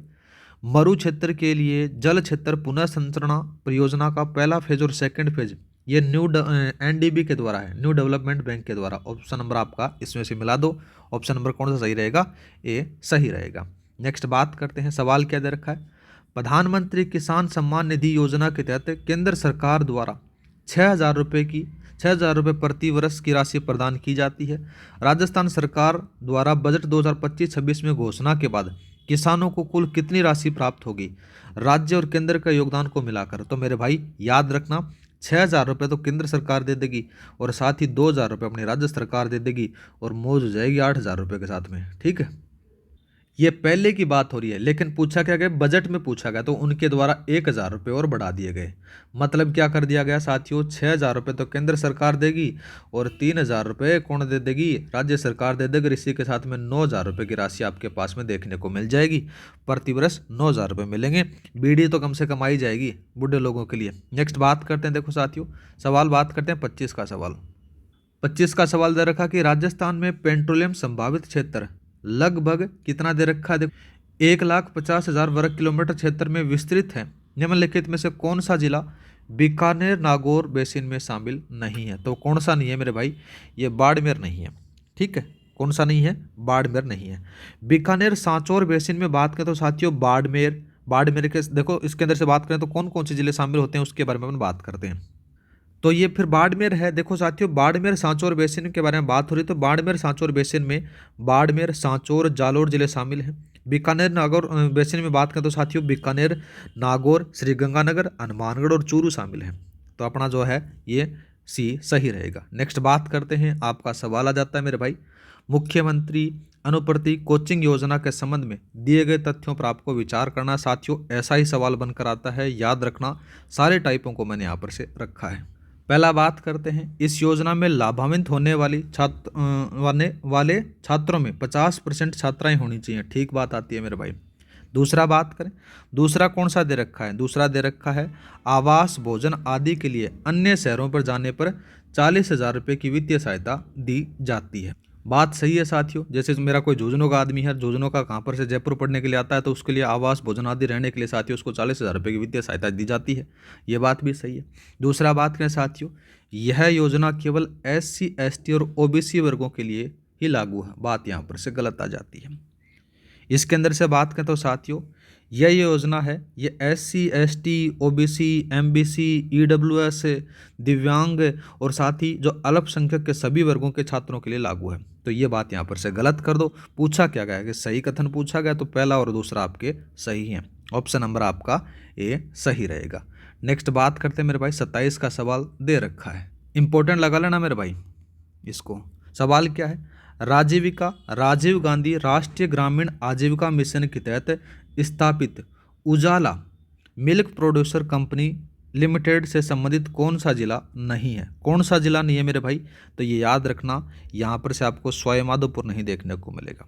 मरु क्षेत्र के लिए जल क्षेत्र पुनः संरचना परियोजना का पहला फेज और सेकंड फेज, ये NDB के द्वारा है, न्यू डेवलपमेंट बैंक के द्वारा। ऑप्शन नंबर आपका इसमें से मिला दो, ऑप्शन नंबर कौन सा सही रहेगा, ए सही रहेगा। नेक्स्ट बात करते हैं, सवाल क्या दे रखा है, प्रधानमंत्री किसान सम्मान निधि योजना के तहत केंद्र सरकार द्वारा 6,000 रुपये प्रति वर्ष की राशि प्रदान की जाती है। राजस्थान सरकार द्वारा बजट 2025-26 में घोषणा के बाद किसानों को कुल कितनी राशि प्राप्त होगी, राज्य और केंद्र का योगदान को मिलाकर। तो मेरे भाई याद रखना, 6,000 रुपये तो केंद्र सरकार दे देगी और साथ ही 2,000 रुपये अपनी राज्य सरकार दे देगी, और मौज हो जाएगी 8,000 रुपये के साथ में, ठीक है। ये पहले की बात हो रही है, लेकिन पूछा क्या गया, बजट में पूछा गया, तो उनके द्वारा 1,000 रुपये और बढ़ा दिए गए। मतलब क्या कर दिया गया साथियों, 6,000 रुपये तो केंद्र सरकार देगी और 3,000 रुपये कौन दे देगी, राज्य सरकार दे देगी। इसी के साथ में 9,000 रुपये की राशि आपके पास में देखने को मिल जाएगी, प्रति वर्ष 9,000 रुपये मिलेंगे। बीड़ी तो कम से कम आई जाएगी बूढ़े लोगों के लिए। नेक्स्ट बात करते हैं, देखो साथियों सवाल बात करते हैं 25 का सवाल। 25 का सवाल दे रखा कि राजस्थान में पेट्रोलियम संभावित क्षेत्र लगभग कितना दे रखा है, देखो 1,50,000 वर्ग किलोमीटर क्षेत्र में विस्तृत है। निम्नलिखित में से कौन सा जिला बीकानेर नागौर बेसिन में शामिल नहीं है, तो कौन सा नहीं है मेरे भाई, ये बाड़मेर नहीं है, ठीक है। कौन सा नहीं है, बाड़मेर नहीं है। बीकानेर सांचौर बेसिन में बात करें तो साथियों बाड़मेर के, देखो इसके अंदर से बात करें तो कौन कौन से जिले शामिल होते हैं उसके बारे में अपन बात करते हैं। तो ये फिर बाड़मेर है। देखो साथियों बाड़मेर सांचौर बेसिन के बारे में बात हो रही है, तो बाड़मेर सांचौर बेसिन में बाड़मेर, सांचौर, जालोर जिले शामिल हैं। बीकानेर नागौर बेसिन में बात करें तो साथियों बीकानेर, नागौर, श्रीगंगानगर, हनुमानगढ़ और चूरू शामिल हैं। तो अपना जो है ये सी सही रहेगा। नेक्स्ट बात करते हैं, आपका सवाल आ जाता है मेरे भाई, मुख्यमंत्री अनुप्रति कोचिंग योजना के संबंध में दिए गए तथ्यों पर आपको विचार करना। साथियों ऐसा ही सवाल बनकर आता है, याद रखना, सारे टाइपों को मैंने यहाँ पर से रखा है। पहला बात करते हैं, इस योजना में लाभान्वित होने वाली वाले छात्रों में 50% छात्राएं होनी चाहिए। ठीक बात आती है मेरे भाई। दूसरा बात करें, दूसरा कौन सा दे रखा है? दूसरा दे रखा है आवास, भोजन आदि के लिए अन्य शहरों पर जाने पर 40,000 रुपये की वित्तीय सहायता दी जाती है। बात सही है साथियों। जैसे मेरा कोई झुंझुनू का आदमी है, झुंझुनू का कहाँ पर से जयपुर पढ़ने के लिए आता है, तो उसके लिए आवास, भोजन आदि रहने के लिए साथियों उसको 40,000 रुपये की वित्तीय सहायता दी जाती है। ये बात भी सही है। दूसरा बात करें साथियों, यह योजना केवल SC ST और OBC वर्गों के लिए ही लागू है। बात यहाँ पर से गलत आ जाती है। इसके अंदर से बात करें तो साथियों, यह योजना है ये SC ST OBC MBC EWS दिव्यांग और साथ ही जो अल्पसंख्यक के सभी वर्गों के छात्रों के लिए लागू है। तो ये बात यहाँ पर से गलत कर दो। पूछा क्या गया कि सही कथन पूछा गया, तो पहला और दूसरा आपके सही हैं। ऑप्शन नंबर आपका A सही रहेगा। नेक्स्ट बात करते हैं मेरे भाई, 27 का सवाल दे रखा है, इंपॉर्टेंट लगा लेना मेरे भाई इसको। सवाल क्या है? राजीव गांधी राष्ट्रीय ग्रामीण आजीविका मिशन के तहत स्थापित उजाला मिल्क प्रोड्यूसर कंपनी लिमिटेड से संबंधित कौन सा जिला नहीं है? कौन सा जिला नहीं है मेरे भाई? तो ये याद रखना, यहाँ पर से आपको सवाईमाधोपुर नहीं देखने को मिलेगा।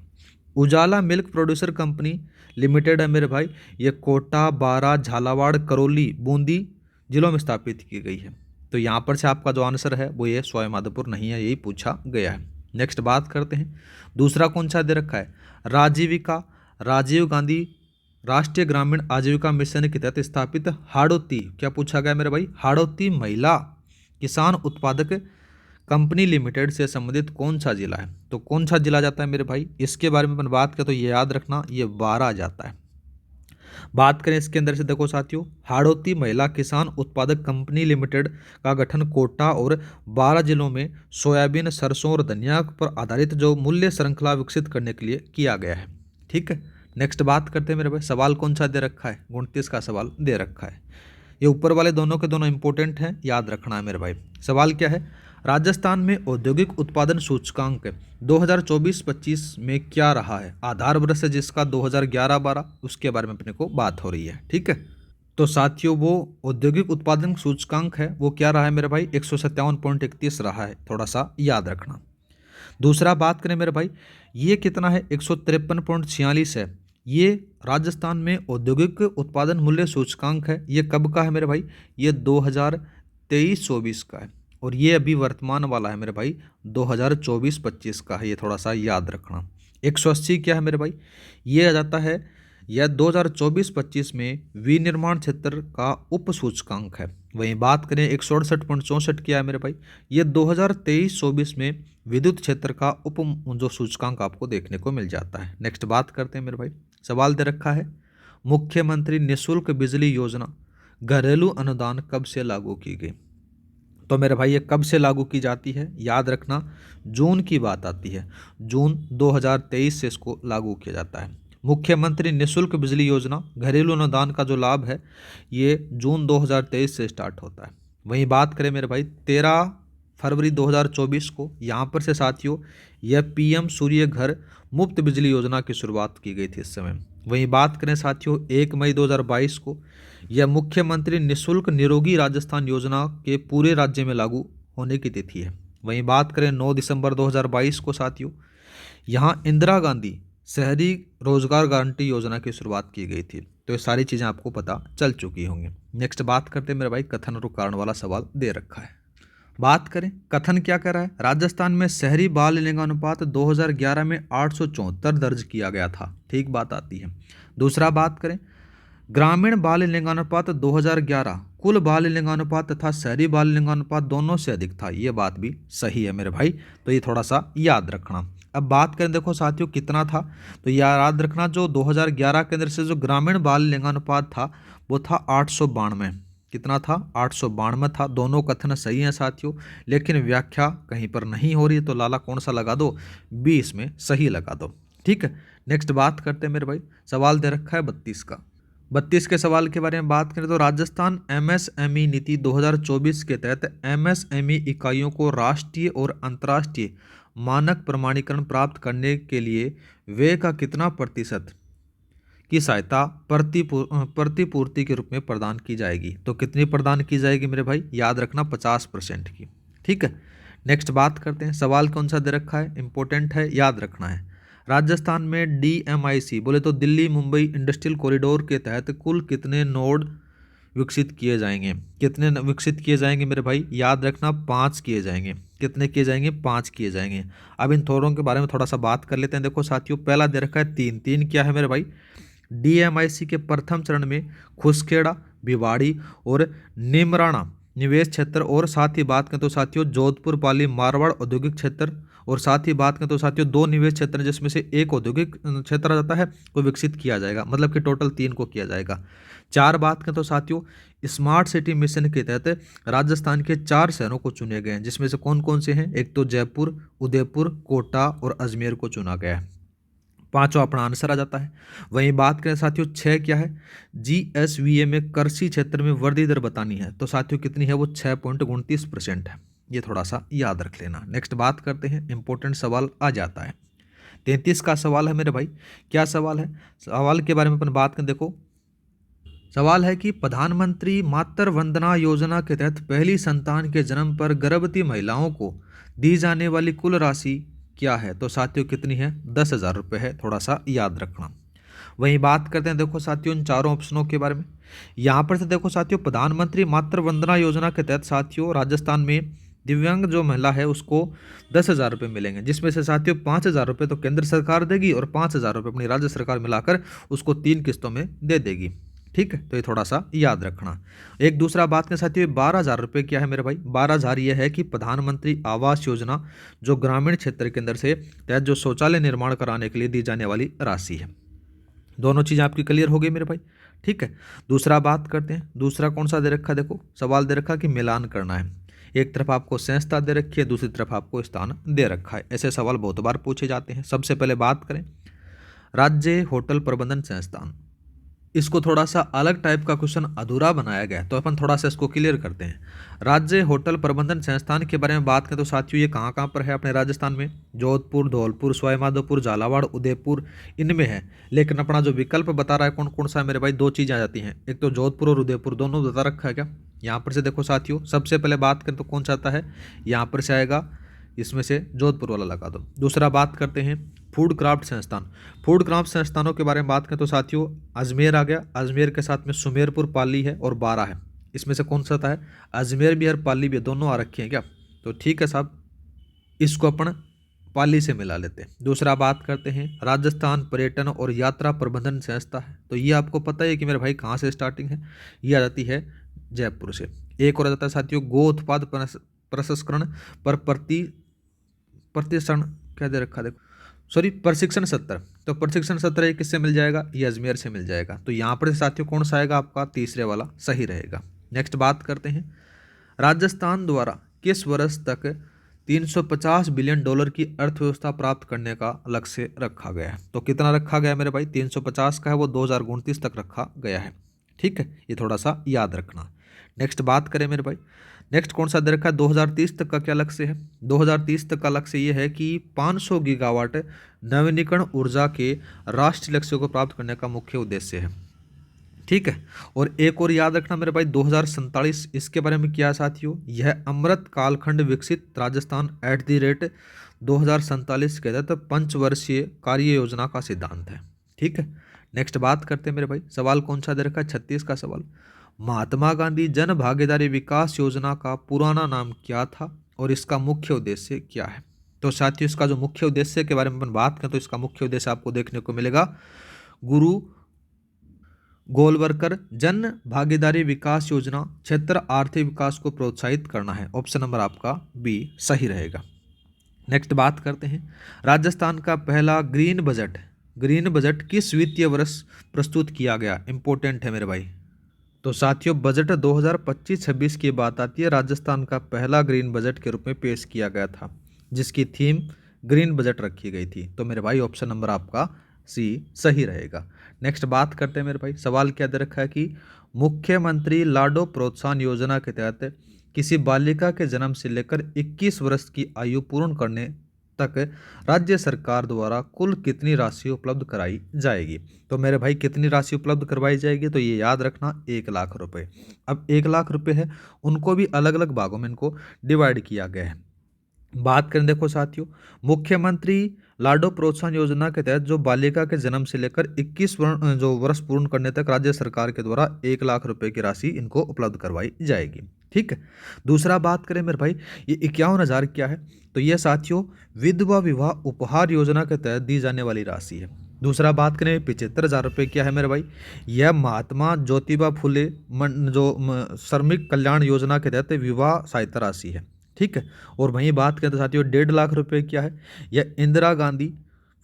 उजाला मिल्क प्रोड्यूसर कंपनी लिमिटेड है मेरे भाई, ये कोटा, बारा, झालावाड़, करौली, बूंदी जिलों में स्थापित की गई है। तो यहाँ पर से आपका जो आंसर है वो ये सवाईमाधोपुर नहीं है, यही पूछा गया है। नेक्स्ट बात करते हैं, दूसरा कौन सा दे रखा है? राजीव गांधी राष्ट्रीय ग्रामीण आजीविका मिशन के तहत स्थापित हाड़ौती, क्या पूछा गया मेरे भाई? हाड़ौती महिला किसान उत्पादक कंपनी लिमिटेड से संबंधित कौन सा जिला है? तो कौन सा जिला जाता है मेरे भाई? इसके बारे में अपन बात करें तो ये याद रखना, ये बारा जाता है। बात करें इसके अंदर से, देखो साथियों, हाड़ौती महिला किसान उत्पादक कंपनी लिमिटेड का गठन कोटा और 12 जिलों में सोयाबीन, सरसों और धनिया पर आधारित जो मूल्य श्रृंखला विकसित करने के लिए किया गया है। ठीक है। नेक्स्ट बात करते हैं मेरे भाई, सवाल कौन सा दे रखा है? 29 का सवाल दे रखा है। ये ऊपर वाले दोनों के दोनों इंपॉर्टेंट हैं, याद रखना है मेरे भाई। सवाल क्या है? राजस्थान में औद्योगिक उत्पादन सूचकांक 2024-25 में क्या रहा है? आधार वर्ष है जिसका 2011-12, उसके बारे में अपने को बात हो रही है। ठीक है। तो साथियों वो औद्योगिक उत्पादन सूचकांक है वो क्या रहा है मेरे भाई? 157.31 रहा है, थोड़ा सा याद रखना। दूसरा बात करें मेरे भाई, ये कितना है? 153.46 है। ये राजस्थान में औद्योगिक उत्पादन मूल्य सूचकांक है। ये कब का है मेरे भाई? ये 2023-24 का है, और ये अभी वर्तमान वाला है मेरे भाई 2024-25 का है, ये थोड़ा सा याद रखना। 180 क्या है मेरे भाई? ये आ जाता है, यह 2024-25 में विनिर्माण क्षेत्र का उप सूचकांक है। वहीं बात करें 168.64 क्या है मेरे भाई? ये 2023-24 में विद्युत क्षेत्र का उप जो सूचकांक आपको देखने को मिल जाता है। नेक्स्ट बात करते हैं मेरे भाई, सवाल दे रखा है, मुख्यमंत्री निःशुल्क बिजली योजना घरेलू अनुदान कब से लागू की गई? तो मेरे भाई ये कब से लागू की जाती है? याद रखना, जून की बात आती है, जून 2023 से इसको लागू किया जाता है। मुख्यमंत्री निःशुल्क बिजली योजना घरेलू अनुदान का जो लाभ है ये जून 2023 से स्टार्ट होता है। वहीं बात करें मेरे भाई 13 फरवरी 2024 को, यहाँ पर से साथियों यह PM सूर्य घर मुफ्त बिजली योजना की शुरुआत की गई थी इस समय। वहीं बात करें साथियों 1 मई 2022 को, यह मुख्यमंत्री निःशुल्क निरोगी राजस्थान योजना के पूरे राज्य में लागू होने की तिथि है। वहीं बात करें 9 दिसंबर 2022 को साथियों, यहाँ इंदिरा गांधी शहरी रोजगार गारंटी योजना की शुरुआत की गई थी। तो ये सारी चीज़ें आपको पता चल चुकी होंगी। नेक्स्ट बात करते हैं मेरे भाई, कथन और कारण वाला सवाल दे रखा है। बात करें कथन क्या कर रहा है? राजस्थान में शहरी बाल लिंगानुपात 2011 में 874 दर्ज किया गया था। ठीक बात आती है। दूसरा बात करें, ग्रामीण बाल लिंगानुपात 2011 कुल बाल लिंगानुपात तथा शहरी बाल लिंगानुपात दोनों से अधिक था। ये बात भी सही है मेरे भाई, तो ये थोड़ा सा याद रखना। अब बात करें देखो साथियों कितना था, तो याद रखना जो 2011 के अंदर से जो ग्रामीण बाल लिंगानुपात था वो था 892। कितना था? 892 था। दोनों कथन सही हैं साथियों, लेकिन व्याख्या कहीं पर नहीं हो रही, तो लाला कौन सा लगा दो? 20 में सही लगा दो। ठीक है। नेक्स्ट बात करते हैं मेरे भाई, सवाल दे रखा है 32 का। 32 के सवाल के बारे में बात करें तो राजस्थान MSME नीति 2024 के तहत MSME इकाइयों को राष्ट्रीय और अंतर्राष्ट्रीय मानक प्रमाणीकरण प्राप्त करने के लिए व्यय का कितना प्रतिशत की सहायता प्रतिपूर्ति के रूप में प्रदान की जाएगी। तो कितनी प्रदान की जाएगी मेरे भाई, याद रखना 50% की। ठीक है, नेक्स्ट बात करते हैं। सवाल कौन सा दे रखा है, इंपॉर्टेंट है, याद रखना है। राजस्थान में DMIC बोले तो दिल्ली मुंबई इंडस्ट्रियल कॉरिडोर के तहत कुल कितने नोड विकसित किए जाएंगे? कितने विकसित किए जाएंगे मेरे भाई, याद रखना 5 किए जाएंगे। कितने किए जाएंगे? 5 किए जाएंगे। अब इन थोरों के बारे में थोड़ा सा बात कर लेते हैं। देखो साथियों, पहला दे रखा है 3। 3 क्या है मेरे भाई, DMIC के प्रथम चरण में खुसखेड़ा, भिवाड़ी और निमराना निवेश क्षेत्र, और साथ ही बात करें तो साथियों जोधपुर पाली मारवाड़ औद्योगिक क्षेत्र, और साथ ही बात करें तो साथियों 2 निवेश क्षेत्र जिसमें से एक औद्योगिक क्षेत्र आ जाता है, वो विकसित किया जाएगा। मतलब कि टोटल 3 को किया जाएगा। 4 बात करें तो साथियों स्मार्ट सिटी मिशन के तहत राजस्थान के 4 शहरों को चुने गए हैं, जिसमें से कौन कौन से हैं? एक तो जयपुर, उदयपुर, कोटा और अजमेर को चुना गया है। 5वां अपना आंसर आ जाता है। वहीं बात करें साथियों 6 क्या है, GSVA में कृषि क्षेत्र में वृद्धि दर बतानी है। तो साथियों कितनी है वो, 6.29% है। ये थोड़ा सा याद रख लेना। नेक्स्ट बात करते हैं, इंपॉर्टेंट सवाल आ जाता है। 33 का सवाल है मेरे भाई। क्या सवाल है? सवाल के बारे में अपन बात करें। देखो सवाल है कि प्रधानमंत्री मातृ वंदना योजना के तहत पहली संतान के जन्म पर गर्भवती महिलाओं को दी जाने वाली कुल राशि क्या है? तो साथियों कितनी है? 10,000 रुपये है। थोड़ा सा याद रखना। वहीं बात करते हैं देखो साथियों इन चारों ऑप्शनों के बारे में। यहाँ पर से देखो साथियों प्रधानमंत्री मातृ वंदना योजना के तहत साथियों राजस्थान में दिव्यांग जो महिला है उसको 10,000 रुपये मिलेंगे, जिसमें से साथियों 5,000 रुपये तो केंद्र सरकार देगी और 5,000 रुपये अपनी राज्य सरकार मिलाकर उसको 3 किस्तों में दे देगी। ठीक है, तो ये थोड़ा सा याद रखना। एक दूसरा बात के साथियों 12,000 रुपये क्या है मेरे भाई? 12,000 ये है कि प्रधानमंत्री आवास योजना जो ग्रामीण क्षेत्र के अंदर से तहत जो शौचालय निर्माण कराने के लिए दी जाने वाली राशि है। दोनों चीज़ आपकी क्लियर हो गई मेरे भाई। ठीक है, दूसरा बात करते हैं। दूसरा कौन सा दे रखा है? देखो सवाल दे रखा कि मिलान करना है। एक तरफ आपको संस्था दे रखी है, दूसरी तरफ आपको स्थान दे रखा है। ऐसे सवाल बहुत बार पूछे जाते हैं। सबसे पहले बात करें राज्य होटल प्रबंधन संस्थान, इसको थोड़ा सा अलग टाइप का क्वेश्चन अधूरा बनाया गया है, तो अपन थोड़ा सा इसको क्लियर करते हैं। राज्य होटल प्रबंधन संस्थान के बारे में बात करें तो साथियों ये कहाँ कहाँ पर है अपने राजस्थान में? जोधपुर, धौलपुर, सवाईमाधोपुर, झालावाड़, उदयपुर, इनमें है। लेकिन अपना जो विकल्प बता रहा है कौन कौन सा है मेरे भाई? 2 चीज़ आ जाती हैं, एक तो जोधपुर और उदयपुर दोनों बता रखा है क्या? यहाँ पर से देखो साथियों सबसे पहले बात करें तो कौन सा आता है? यहाँ पर से आएगा, इसमें से जोधपुर वाला लगा दो। दूसरा बात करते हैं फूड क्राफ्ट संस्थान। फूड क्राफ्ट संस्थानों के बारे में बात करें तो साथियों अजमेर आ गया, अजमेर के साथ में सुमेरपुर, पाली है और 12 है। इसमें से कौन सा आता है? अजमेर भी और पाली भी दोनों आ रखे हैं क्या? तो ठीक है साहब, इसको अपन पाली से मिला लेते हैं। दूसरा बात करते हैं राजस्थान पर्यटन और यात्रा प्रबंधन संस्था है। तो ये आपको पता है कि मेरे भाई कहाँ से स्टार्टिंग है? ये आ जाती है जयपुर से। एक और आ जाता है साथियों गो उत्पाद प्रसंस्करण पर प्रतिशण क्या दे रखा, देखो सॉरी प्रशिक्षण सत्र। तो प्रशिक्षण सत्र ये किससे मिल जाएगा? ये अजमेर से मिल जाएगा। तो यहाँ पर साथियों कौन सा आएगा आपका? तीसरे वाला सही रहेगा। नेक्स्ट बात करते हैं राजस्थान द्वारा किस वर्ष तक 350 बिलियन डॉलर की अर्थव्यवस्था प्राप्त करने का लक्ष्य रखा गया है? तो कितना रखा गया है मेरे भाई? 350 का है वो 2029 तक रखा गया है। ठीक है, ये थोड़ा सा याद रखना। नेक्स्ट बात करें मेरे भाई, नेक्स्ट कौन सा दे रखा है? 2030 तक का क्या लक्ष्य है? 2030 तक का लक्ष्य ये है कि 500 गीगावाट नवीनीकरण ऊर्जा के राष्ट्रीय लक्ष्य को प्राप्त करने का मुख्य उद्देश्य है। ठीक है, और एक और याद रखना मेरे भाई 2047, इसके बारे में क्या है साथियों? यह अमृत कालखंड विकसित राजस्थान @2047 के तहत पंचवर्षीय कार्य योजना का सिद्धांत है। ठीक है, नेक्स्ट बात करते हैं मेरे भाई। सवाल कौन सा दे रखा है? 36 का सवाल। महात्मा गांधी जन भागीदारी विकास योजना का पुराना नाम क्या था और इसका मुख्य उद्देश्य क्या है? तो साथियों इसका जो मुख्य उद्देश्य के बारे में अपन बात करें तो इसका मुख्य उद्देश्य आपको देखने को मिलेगा गुरु गोलवलकर जन भागीदारी विकास योजना, क्षेत्र आर्थिक विकास को प्रोत्साहित करना है। ऑप्शन नंबर आपका बी सही रहेगा। नेक्स्ट बात करते हैं राजस्थान का पहला ग्रीन बजट किस वित्तीय वर्ष प्रस्तुत किया गया? इंपॉर्टेंट है मेरे भाई। तो साथियों बजट 2025-26 की बात आती है, राजस्थान का पहला ग्रीन बजट के रूप में पेश किया गया था, जिसकी थीम ग्रीन बजट रखी गई थी। तो मेरे भाई ऑप्शन नंबर आपका सी सही रहेगा। नेक्स्ट बात करते हैं मेरे भाई, सवाल क्या दे रखा है कि मुख्यमंत्री लाडो प्रोत्साहन योजना के तहत किसी बालिका के जन्म से लेकर 21 वर्ष की आयु पूर्ण करने तक राज्य सरकार द्वारा कुल कितनी राशि उपलब्ध कराई जाएगी। तो मेरे भाई कितनी राशि उपलब्ध करवाई जाएगी, तो ये याद रखना 1,00,000 रुपये। अब 1,00,000 रुपये है, उनको भी अलग अलग भागों में इनको डिवाइड किया गया है। बात करें देखो साथियों, मुख्यमंत्री लाडो प्रोत्साहन योजना के तहत जो बालिका के जन्म से लेकर 21 जो वर्ष पूर्ण करने तक राज्य सरकार के द्वारा 1,00,000 रुपये की राशि इनको उपलब्ध करवाई जाएगी। ठीक है। दूसरा बात करें मेरे भाई, ये 51,000 क्या है, तो ये साथियों विधवा विवाह उपहार योजना के तहत दी जाने वाली राशि है। दूसरा बात करें 75,000 रुपये क्या है मेरे भाई, यह महात्मा ज्योतिबा फुले श्रमिक कल्याण योजना के तहत विवाह सहायता राशि है। ठीक है। और वहीं बात करें तो साथियों 1,50,000 रुपये क्या है, यह इंदिरा गांधी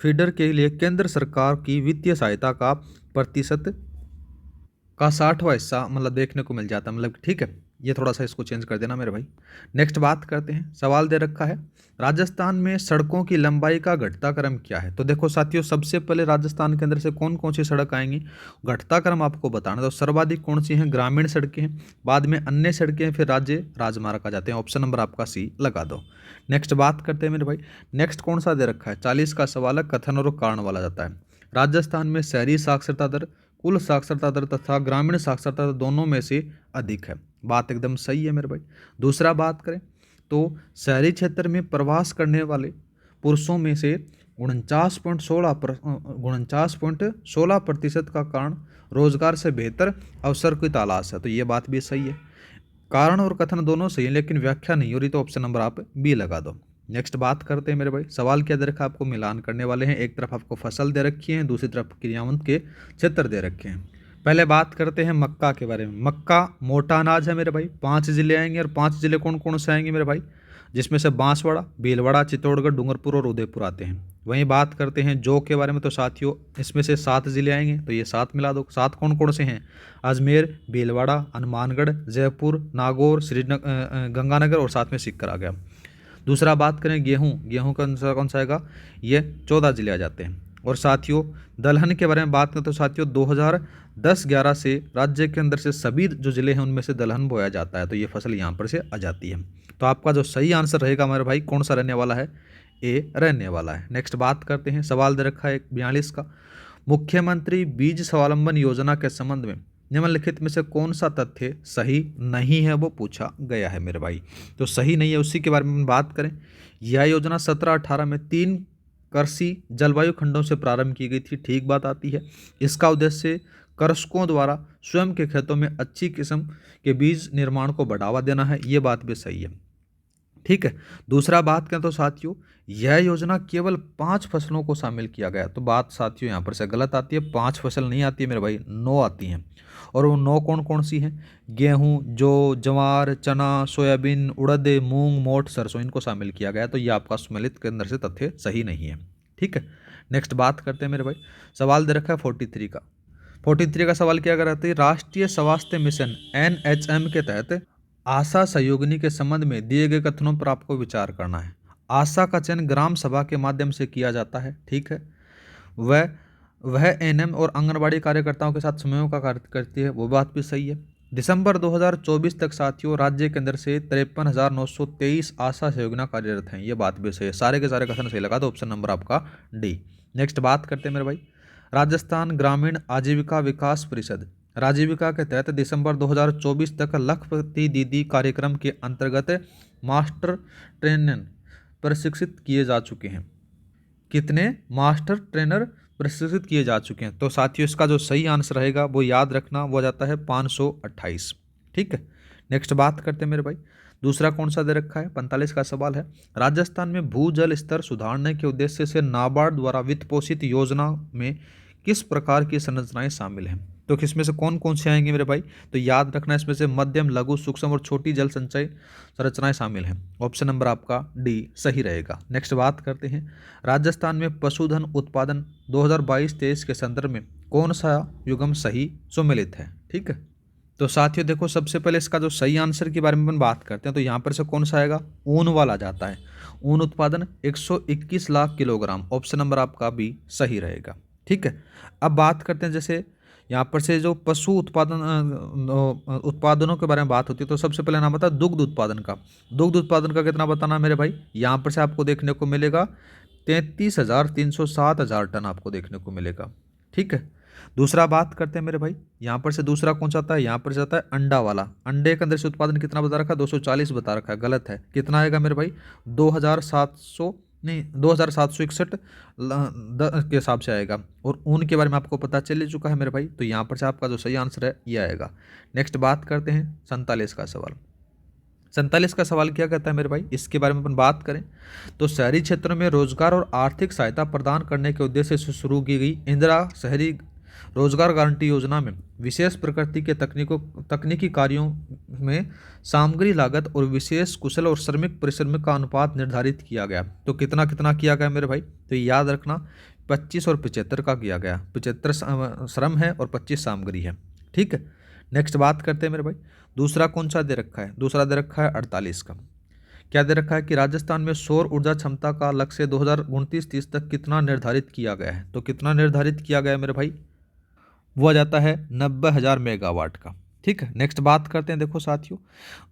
फीडर के लिए केंद्र सरकार की वित्तीय सहायता का प्रतिशत का 60वां हिस्सा मतलब देखने को मिल जाता है, मतलब ठीक है। ये थोड़ा सा इसको चेंज कर देना मेरे भाई। नेक्स्ट बात करते हैं, सवाल दे रखा है राजस्थान में सड़कों की लंबाई का घटता क्रम क्या है। तो देखो साथियों, सबसे पहले राजस्थान के अंदर से कौन कौन सी सड़क आएंगी, घटता क्रम आपको बताना। तो सर्वाधिक कौन सी हैं, ग्रामीण सड़कें हैं, बाद में अन्य सड़कें हैं, फिर राज्य राजमार्ग आ जाते हैं। ऑप्शन नंबर आपका सी लगा दो। नेक्स्ट बात करते हैं मेरे भाई, नेक्स्ट कौन सा दे रखा है, 40 का सवाल है, कथन और कारण वाला जाता है। राजस्थान में शहरी साक्षरता दर कुल साक्षरता दर तथा ग्रामीण साक्षरता दर दोनों में से अधिक है। बात एकदम सही है मेरे भाई। दूसरा बात करें तो शहरी क्षेत्र में प्रवास करने वाले पुरुषों में से 49.16% का कारण रोजगार से बेहतर अवसर की तलाश है। तो ये बात भी सही है, कारण और कथन दोनों सही है, लेकिन व्याख्या नहीं हो रही, तो ऑप्शन नंबर आप बी लगा दो। नेक्स्ट बात करते हैं मेरे भाई, सवाल क्या दे रखा है आपको, मिलान करने वाले हैं। एक तरफ आपको फसल दे रखी है, दूसरी तरफ क्रियावंत के क्षेत्र दे रखे हैं। पहले बात करते हैं मक्का के बारे में। मक्का मोटा अनाज है मेरे भाई, 5 जिले आएंगे, और 5 जिले कौन कौन से आएंगे मेरे भाई, जिसमें से बांसवाड़ा, भीलवाड़ा, चित्तौड़गढ़, डूंगरपुर और उदयपुर आते हैं। वहीं बात करते हैं जौ के बारे में, तो साथियों इसमें से 7 जिले आएंगे, तो ये 7 मिला दो। 7 कौन कौन से हैं, अजमेर, भीलवाड़ा, हनुमानगढ़, जयपुर, नागौर, श्रीनगर, गंगानगर और साथ में सीकर आ गया। दूसरा बात करें गेहूं, गेहूं कौन सा आएगा, ये 14 जिले आ जाते हैं। और साथियों दलहन के बारे में बात करें तो साथियों 2010-11 से राज्य के अंदर से सभी जो जिले हैं उनमें से दलहन बोया जाता है, तो ये फसल यहाँ पर से आ जाती है। तो आपका जो सही आंसर रहेगा हमारे भाई कौन सा रहने वाला है, ए रहने वाला है। नेक्स्ट बात करते हैं, सवाल दे रखा है 42 का, मुख्यमंत्री बीज स्वावलंबन योजना के संबंध में निम्नलिखित में से कौन सा तथ्य सही नहीं है, वो पूछा गया है मेरे भाई। तो सही नहीं है उसी के बारे में बात करें। यह योजना 17-18 में 3 कृषि जलवायु खंडों से प्रारंभ की गई थी, ठीक बात आती है। इसका उद्देश्य कृषकों द्वारा स्वयं के खेतों में अच्छी किस्म के बीज निर्माण को बढ़ावा देना है, ये बात भी सही है। ठीक है। दूसरा बात करें तो साथियों यह योजना केवल 5 फसलों को शामिल किया गया, तो बात साथियों यहाँ पर से गलत आती है, 5 फसल नहीं आती है मेरे भाई, 9 आती हैं। और वो 9 कौन कौन सी हैं, गेहूं, जौ, जवार, चना, सोयाबीन, उड़द, मूंग, मोठ, सरसों, इनको शामिल किया गया। तो ये आपका सम्मिलित के अंदर से तथ्य सही नहीं है। ठीक है। नेक्स्ट बात करते हैं मेरे भाई, सवाल दे रखा है 43 का। 43 का सवाल क्या कर रहा है, राष्ट्रीय स्वास्थ्य मिशन NHM के तहत आशा सहयोगिनी के संबंध में दिए गए कथनों पर आपको विचार करना है। आशा का चयन ग्राम सभा के माध्यम से किया जाता है, ठीक है। वह एनएम और आंगनबाड़ी कार्यकर्ताओं के साथ समन्वय का कार्य करती है, वो बात भी सही है। दिसंबर 2024 तक साथियों राज्य के अंदर से 53,923 आशा सहयोगिना कार्यरत हैं, ये बात भी सही है। सारे के सारे कथन सही लगा, तो ऑप्शन नंबर आपका डी। नेक्स्ट बात करते हैं मेरे भाई, राजस्थान ग्रामीण आजीविका विकास परिषद राजीविका के तहत दिसंबर 2024 तक लखपति दीदी कार्यक्रम के अंतर्गत मास्टर ट्रेनर प्रशिक्षित किए जा चुके हैं। कितने मास्टर ट्रेनर प्रशिक्षित किए जा चुके हैं, तो साथियों इसका जो सही आंसर रहेगा वो याद रखना, वो जाता है 528। ठीक है। नेक्स्ट बात करते हैं मेरे भाई, दूसरा कौन सा दे रखा है, 45 का सवाल है, राजस्थान में भूजल स्तर सुधारने के उद्देश्य से नाबार्ड द्वारा वित्त पोषित योजना में किस प्रकार की संरचनाएं शामिल हैं। तो किसमें से कौन कौन से आएंगे मेरे भाई, तो याद रखना इसमें से मध्यम, लघु, सूक्ष्म और छोटी जल संचय संरचनाएं शामिल हैं। ऑप्शन नंबर आपका डी सही रहेगा। नेक्स्ट बात करते हैं, राजस्थान में पशुधन उत्पादन 2022-23 के संदर्भ में कौन सा युग्म सही सुमेलित है। ठीक है। तो साथियों देखो सबसे पहले इसका जो सही आंसर के बारे में अपन बात करते हैं, तो यहाँ पर से कौन सा आएगा, ऊन वाला जाता है। ऊन उत्पादन 121 लाख किलोग्राम, ऑप्शन नंबर आपका बी सही रहेगा। ठीक है। अब बात करते हैं जैसे यहाँ पर से जो पशु उत्पादनों के बारे में बात होती है तो सबसे पहले नाम आता है दुग्ध उत्पादन का। दुग्ध उत्पादन का कितना बताना है मेरे भाई, यहाँ पर से आपको देखने को मिलेगा 33,307 टन आपको देखने को मिलेगा। ठीक है, दूसरा बात करते हैं मेरे भाई, यहाँ पर से दूसरा कौन सा आता है, यहाँ पर से आता है अंडा वाला। अंडे के अंदर से उत्पादन कितना बता रखा है, 240 बता रखा है, गलत है। कितना आएगा मेरे भाई, 2761 के हिसाब से आएगा। और ऊन के बारे में आपको पता चल ही चुका है मेरे भाई, तो यहाँ पर से आपका जो सही आंसर है ये आएगा। नेक्स्ट बात करते हैं 47 का सवाल। 47 का सवाल क्या कहता है मेरे भाई, इसके बारे में अपन बात करें तो शहरी क्षेत्रों में रोजगार और आर्थिक सहायता प्रदान करने के उद्देश्य से शुरू की गई इंदिरा शहरी रोजगार गारंटी योजना में विशेष प्रकृति के तकनीकी कार्यों में सामग्री लागत और विशेष कुशल और श्रमिक परिश्रम का अनुपात निर्धारित किया गया। तो कितना कितना किया गया मेरे भाई, तो याद रखना 25 और 75 का किया गया। 75 श्रम है और 25 सामग्री है। ठीक है, नेक्स्ट बात करते हैं मेरे भाई, दूसरा कौन सा दे रखा है, दूसरा दे रखा है 48 का। क्या दे रखा है कि राजस्थान में सौर ऊर्जा क्षमता का लक्ष्य 2029-30 तक कितना निर्धारित किया गया है। तो कितना निर्धारित किया गया है मेरे भाई, वो आ जाता है 90,000 मेगावाट का। ठीक है, नेक्स्ट बात करते हैं, देखो साथियों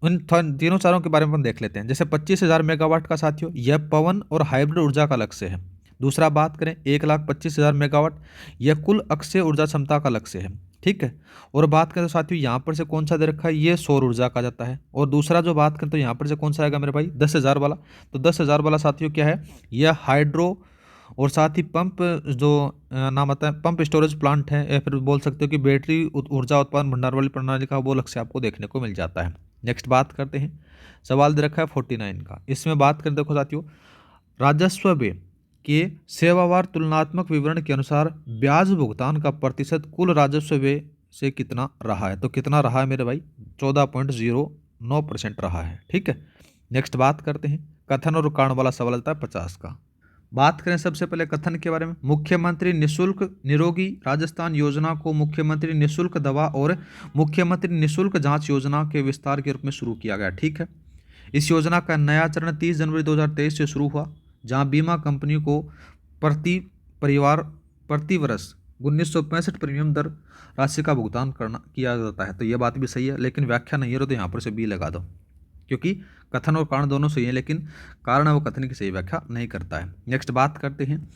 उन तीनों चारों के बारे में हम देख लेते हैं। जैसे 25,000 मेगावाट का साथियों यह पवन और हाइब्रिड ऊर्जा का लक्ष्य है। दूसरा बात करें 1,25,000 मेगावाट, यह कुल अक्षय ऊर्जा क्षमता का लक्ष्य है। ठीक है, और बात करें तो साथियों यहाँ पर से कौन सा दे रखा है, ये सौर ऊर्जा का जाता है। और दूसरा जो बात करें तो यहाँ पर से कौन सा आएगा मेरे भाई, 10,000 वाला। तो 10,000 वाला साथियों क्या है, यह हाइड्रो और साथ ही पंप जो नाम आता है पंप स्टोरेज प्लांट है, या फिर बोल सकते हो कि बैटरी ऊर्जा उत्पादन भंडार वाली प्रणाली का वो लक्ष्य आपको देखने को मिल जाता है। नेक्स्ट बात करते हैं, सवाल दे रखा है 49 का। इसमें बात करें देखो साथियों, राजस्व व्यय के सेवावार तुलनात्मक विवरण के अनुसार ब्याज भुगतान का प्रतिशत कुल राजस्व व्यय से कितना रहा है। तो कितना रहा है मेरे भाई, 14.09% रहा है। ठीक है, नेक्स्ट बात करते हैं, कथन और कारण वाला सवाल आता है 50 का। बात करें सबसे पहले कथन के बारे में, मुख्यमंत्री निशुल्क निरोगी राजस्थान योजना को मुख्यमंत्री निशुल्क दवा और मुख्यमंत्री निशुल्क जांच योजना के विस्तार के रूप में शुरू किया गया। ठीक है, इस योजना का नया चरण 30 जनवरी 2023 से शुरू हुआ, जहां बीमा कंपनी को प्रति परिवार प्रति वर्ष 1965 प्रीमियम दर राशि का भुगतान किया जाता है। तो यह बात भी सही है, लेकिन व्याख्या नहीं है तो यहाँ पर से बी लगा दो, क्योंकि कथन और कारण दोनों सही है, लेकिन कारण वो कथन की सही व्याख्या नहीं करता है। नेक्स्ट बात करते हैं,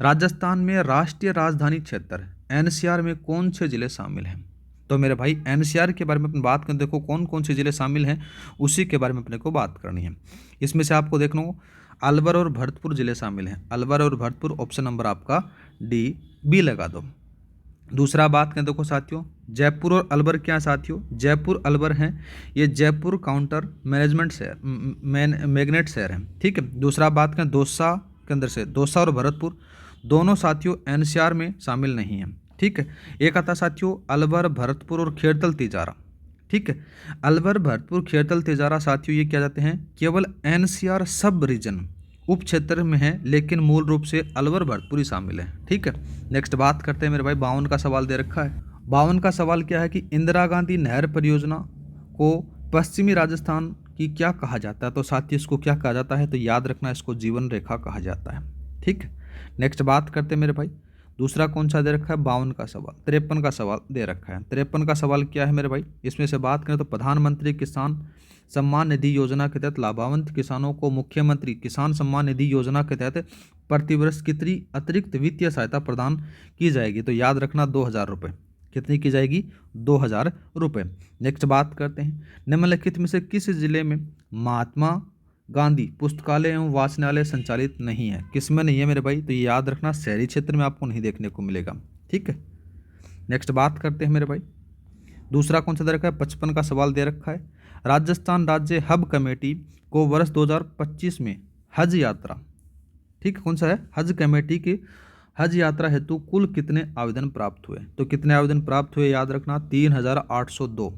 राजस्थान में राष्ट्रीय राजधानी क्षेत्र एनसीआर में कौन से जिले शामिल हैं। तो मेरे भाई एनसीआर के बारे में अपन बात करें, देखो कौन कौन से जिले शामिल हैं उसी के बारे में अपने को बात करनी है। इसमें से आपको देखना अलवर और भरतपुर जिले शामिल हैं। अलवर और भरतपुर, ऑप्शन नंबर आपका डी बी लगा दो। दूसरा बात करें देखो साथियों, जयपुर और अलवर क्या साथियों, जयपुर अलवर हैं, ये जयपुर काउंटर मैनेजमेंट शहर मैग्नेट शहर है। ठीक है, दूसरा बात करें दौसा के अंदर से, दौसा और भरतपुर दोनों साथियों एनसीआर में शामिल नहीं है। ठीक है, एक आता साथियों अलवर भरतपुर और खेड़तल तिजारा। ठीक है, अलवर भरतपुर खेड़तल तिजारा साथियों ये क्या जाते हैं, केवल एनसीआर सब रीजन उप क्षेत्र में है, लेकिन मूल रूप से अलवर भरतपुर ही शामिल है। ठीक है, नेक्स्ट बात करते हैं मेरे भाई, 52 का सवाल दे रखा है। 52 का सवाल क्या है कि इंदिरा गांधी नहर परियोजना को पश्चिमी राजस्थान की क्या कहा जाता है। तो साथियों इसको क्या कहा जाता है, तो याद रखना इसको जीवन रेखा कहा जाता है। ठीक है, नेक्स्ट बात करते हैं मेरे भाई, दूसरा कौन सा दे रखा है, 52 का सवाल 53 का सवाल दे रखा है। 53 का सवाल क्या है मेरे भाई, इसमें से बात करें तो प्रधानमंत्री किसान सम्मान निधि योजना के तहत लाभान्वित किसानों को मुख्यमंत्री किसान सम्मान निधि योजना के तहत प्रतिवर्ष कितनी अतिरिक्त वित्तीय सहायता प्रदान की जाएगी। तो याद रखना 2,000 रुपये। कितनी की जाएगी, 2,000 रुपये। नेक्स्ट बात करते हैं, निम्नलिखित में से किस जिले में महात्मा गांधी पुस्तकालय एवं वाचनालय संचालित नहीं है। किसमें नहीं है मेरे भाई, तो ये याद रखना शहरी क्षेत्र में आपको नहीं देखने को मिलेगा। ठीक है, नेक्स्ट बात करते हैं मेरे भाई, दूसरा कौन सा दे रखा है, 55 का सवाल दे रखा है। राजस्थान राज्य हब कमेटी को वर्ष 2025 में हज यात्रा, ठीक है कौन सा है, हज कमेटी की हज यात्रा हेतु कुल कितने आवेदन प्राप्त हुए। तो कितने आवेदन प्राप्त हुए, याद रखना 3,802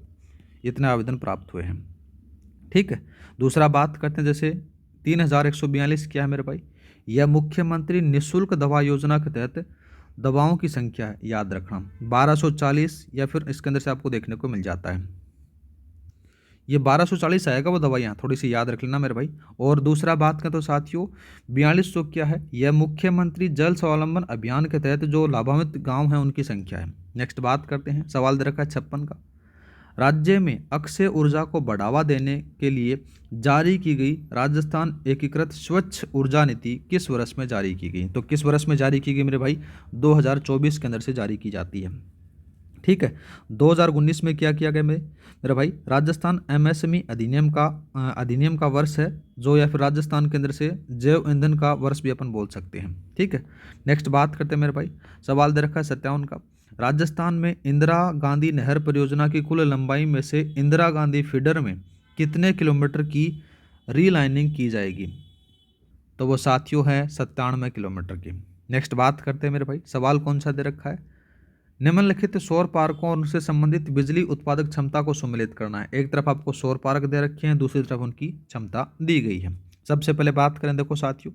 इतने आवेदन प्राप्त हुए हैं। ठीक है, दूसरा बात करते हैं, जैसे 3,142 क्या है मेरे भाई, यह मुख्यमंत्री निःशुल्क दवा योजना के तहत दवाओं की संख्या है। याद रखना 1,240 या फिर इसके अंदर से आपको देखने को मिल जाता है। ये 1240 आएगा वो दवाइयाँ, थोड़ी सी याद रख लेना मेरे भाई। और दूसरा बात करें तो साथियों 4200 क्या है, यह मुख्यमंत्री जल स्वावलंबन अभियान के तहत जो लाभान्वित गांव हैं उनकी संख्या है। नेक्स्ट बात करते हैं, सवाल दे रखा है 56 का, राज्य में अक्षय ऊर्जा को बढ़ावा देने के लिए जारी की गई राजस्थान एकीकृत स्वच्छ ऊर्जा नीति किस वर्ष में जारी की गई? तो किस वर्ष में जारी की गई मेरे भाई? 2024 के अंदर से जारी की जाती है। ठीक है, 2019 में क्या किया गया मेरे भाई? राजस्थान एमएसएमई अधिनियम का वर्ष है जो, या फिर राजस्थान के अंदर से जैव ईंधन का वर्ष भी अपन बोल सकते हैं। ठीक है, नेक्स्ट बात करते हैं मेरे भाई, सवाल दे रखा है 57 का, राजस्थान में इंदिरा गांधी नहर परियोजना की कुल लंबाई में से इंदिरा गांधी फीडर में कितने किलोमीटर की रीलाइनिंग की जाएगी? तो वो साथियों है 97 किलोमीटर की। नेक्स्ट बात करते हैं मेरे भाई, सवाल कौन सा दे रखा है, निम्नलिखित सौर पार्कों और उनसे संबंधित बिजली उत्पादक क्षमता को सम्मिलित करना है। एक तरफ आपको सौर पार्क दे रखे हैं, दूसरी तरफ उनकी क्षमता दी गई है। सबसे पहले बात करें, देखो साथियों,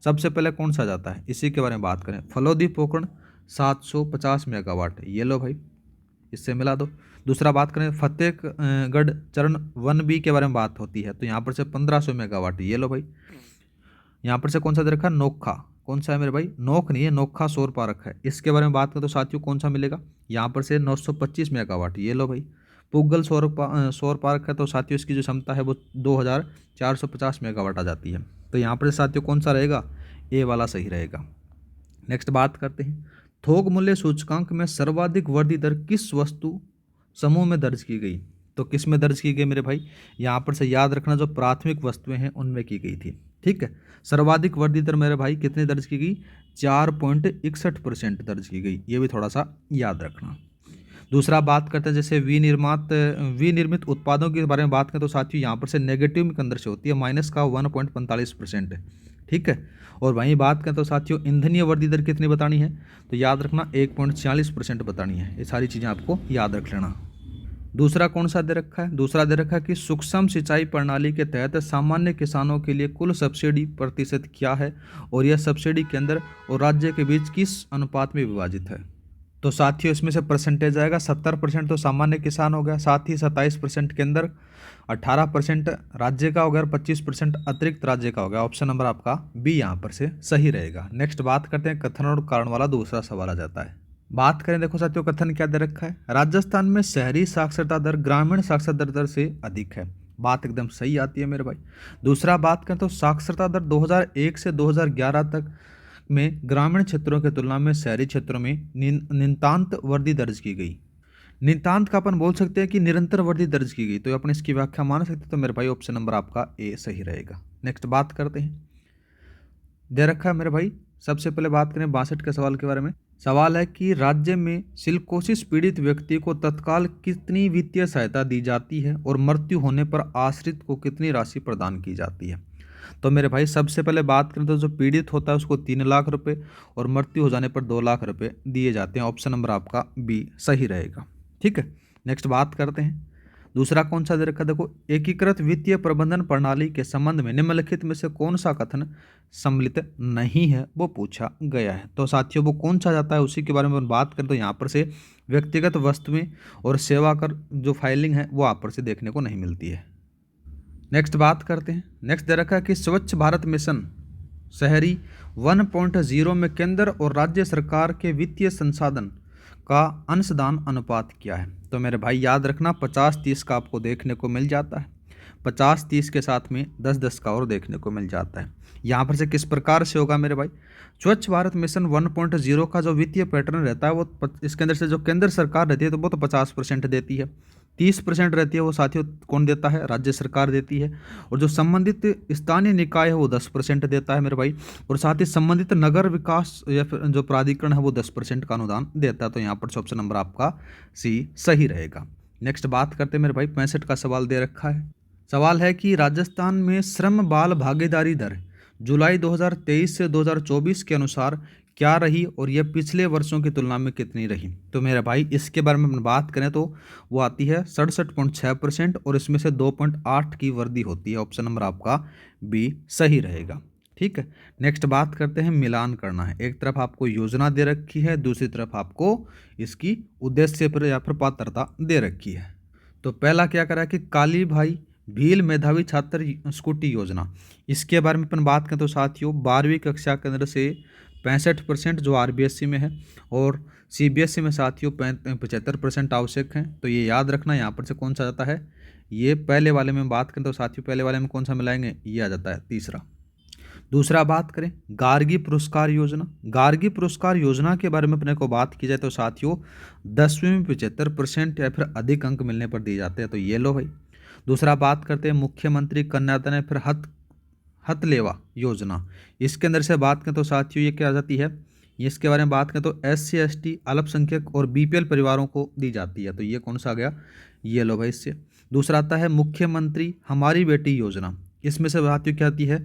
सबसे पहले कौन सा जाता है इसी के बारे में बात करें, फलोदी पोखरण 750 मेगावाट, ये लो भाई, इससे मिला दो। दूसरा बात करें फतेहगढ़ चरण 1B के बारे में बात होती है, तो यहाँ पर से 1500 मेगावाट, ये लो भाई। यहाँ पर से कौन सा दे रखा है, नोखा, कौन सा है मेरे भाई? नोक नहीं है, नोखा सौर पार्क है। इसके बारे में बात करें तो साथियों कौन सा मिलेगा? यहाँ पर से 925 मेगावाट, ये लो भाई। पुगल सौर पार्क है, तो साथियों इसकी जो क्षमता है वो 2450 मेगावाट आ जाती है। तो यहाँ पर साथियों कौन सा रहेगा? ए वाला सही रहेगा। नेक्स्ट बात करते हैं, थोक मूल्य सूचकांक में सर्वाधिक वृद्धि दर किस वस्तु समूह में दर्ज की गई? तो किस में दर्ज की गई मेरे भाई? यहाँ पर से याद रखना जो प्राथमिक वस्तुएं हैं उनमें की गई थी। ठीक है, सर्वाधिक वृद्धि दर मेरे भाई कितनी दर्ज की गई? 4.61% दर्ज की गई, ये भी थोड़ा सा याद रखना। दूसरा बात करते हैं जैसे विनिर्मित उत्पादों के बारे में बात करें तो साथियों यहाँ पर से नेगेटिव के अंदर से होती है, माइनस का 1.45% है। ठीक है, और वहीं बात करें तो साथियों ईंधनीय वृद्धि दर कितनी बतानी है? तो याद रखना 1.46% बतानी है। ये सारी चीज़ें आपको याद रख लेना। दूसरा कौन सा दे रखा है? दूसरा दे रखा है कि सूक्ष्म सिंचाई प्रणाली के तहत सामान्य किसानों के लिए कुल सब्सिडी प्रतिशत क्या है और यह सब्सिडी केंद्र और राज्य के बीच किस अनुपात में विभाजित है? तो साथियों इसमें से परसेंटेज आएगा 70% तो सामान्य किसान हो गया, साथ ही 27% केंद्र, 18% राज्य का हो गया और 25% अतिरिक्त राज्य का हो गया। ऑप्शन नंबर आपका बी यहाँ पर से सही रहेगा। नेक्स्ट बात करते हैं कथन और कारण वाला दूसरा सवाल आ जाता है। बात करें, देखो साथियों कथन क्या दे रखा है, राजस्थान में शहरी साक्षरता दर ग्रामीण साक्षरता दर से अधिक है। बात एकदम सही आती है मेरे भाई। दूसरा बात करें तो साक्षरता दर 2001 से 2011 तक में ग्रामीण क्षेत्रों की तुलना में शहरी क्षेत्रों में नितांत वृद्धि दर्ज की गई। नितांत का अपन बोल सकते हैं कि निरंतर वृद्धि दर्ज की गई, तो अपन इसकी व्याख्या मान सकते हैं। तो मेरे भाई ऑप्शन नंबर आपका ए सही रहेगा। नेक्स्ट बात करते हैं, दे रखा है मेरे भाई, सबसे पहले बात करें 62 के सवाल के बारे में। सवाल है कि राज्य में सिलिकोसिस पीड़ित व्यक्ति को तत्काल कितनी वित्तीय सहायता दी जाती है और मृत्यु होने पर आश्रित को कितनी राशि प्रदान की जाती है? तो मेरे भाई सबसे पहले बात करें तो जो पीड़ित होता है उसको 3 लाख रुपए और मृत्यु हो जाने पर 2 लाख रुपए दिए जाते हैं। ऑप्शन नंबर आपका बी सही रहेगा। ठीक है, नेक्स्ट बात करते हैं, दूसरा कौन सा दे रखा? देखो, एकीकृत वित्तीय प्रबंधन प्रणाली के संबंध में निम्नलिखित में से कौन सा कथन सम्मिलित नहीं है वो पूछा गया है। तो साथियों वो कौन सा जाता है उसी के बारे में बात करें तो यहाँ पर से व्यक्तिगत वस्तुएं और सेवा कर जो फाइलिंग है वो आप पर से देखने को नहीं मिलती है। नेक्स्ट बात करते हैं, नेक्स्ट दे रखा है कि स्वच्छ भारत मिशन शहरी 1.0 में केंद्र और राज्य सरकार के वित्तीय संसाधन का अंशदान अनुपात क्या है? तो मेरे भाई याद रखना 50-30 का आपको देखने को मिल जाता है, 50-30 के साथ में 10-10 का और देखने को मिल जाता है। यहाँ पर से किस प्रकार से होगा मेरे भाई? स्वच्छ भारत मिशन 1.0 का जो वित्तीय पैटर्न रहता है वो इसके अंदर से जो केंद्र सरकार रहती है तो वो तो 50% देती है, 30% रहती है वो साथियों कौन देता है? राज्य सरकार देती है। और जो संबंधित स्थानीय निकाय है वो 10% देता है मेरे भाई, और साथ ही संबंधित नगर विकास या फिर जो प्राधिकरण है वो 10% का अनुदान देता है। तो यहाँ पर ऑप्शन नंबर आपका सी सही रहेगा। नेक्स्ट बात करते हैं मेरे भाई, 65 का सवाल दे रखा है। सवाल है कि राजस्थान में श्रम बाल भागीदारी दर जुलाई 2023 से 2024 के अनुसार क्या रही और यह पिछले वर्षों की तुलना में कितनी रही? तो मेरे भाई इसके बारे में बात करें तो वो आती है 67.6% और इसमें से 2.8 की वृद्धि होती है। ऑप्शन नंबर आपका बी सही रहेगा। ठीक है, नेक्स्ट बात करते हैं, मिलान करना है। एक तरफ आपको योजना दे रखी है, दूसरी तरफ आपको इसकी उद्देश्य पर या फिर पात्रता दे रखी है। तो पहला क्या करा कि काली भाई भील मेधावी छात्र स्कूटी योजना, इसके बारे में अपन बात करें तो साथियों 12वीं कक्षा के अंदर से 65% जो आरबीएससी में है और सीबीएसई में साथियों 75% आवश्यक हैं। तो ये याद रखना, यहाँ पर से कौन सा जाता है, ये पहले वाले में बात करें तो साथियों पहले वाले में कौन सा मिलाएंगे, ये आ जाता है तीसरा। दूसरा बात करें गार्गी पुरस्कार योजना, गार्गी पुरस्कार योजना के बारे में अपने को बात की जाए तो साथियों 10वीं में 75% या फिर अधिक अंक मिलने पर दिए जाते हैं, तो ये लो भाई। दूसरा बात करते हैं मुख्यमंत्री कन्यादान या फिर हथलेवा योजना, इसके अंदर से बात करें तो साथियों ये क्या आ जाती है, इसके बारे में बात करें तो SC ST अल्पसंख्यक और बीपीएल परिवारों को दी जाती है, तो ये कौन सा आ गया, ये लो भाई इससे। दूसरा आता है मुख्यमंत्री हमारी बेटी योजना, इसमें से साथियों क्या आती है,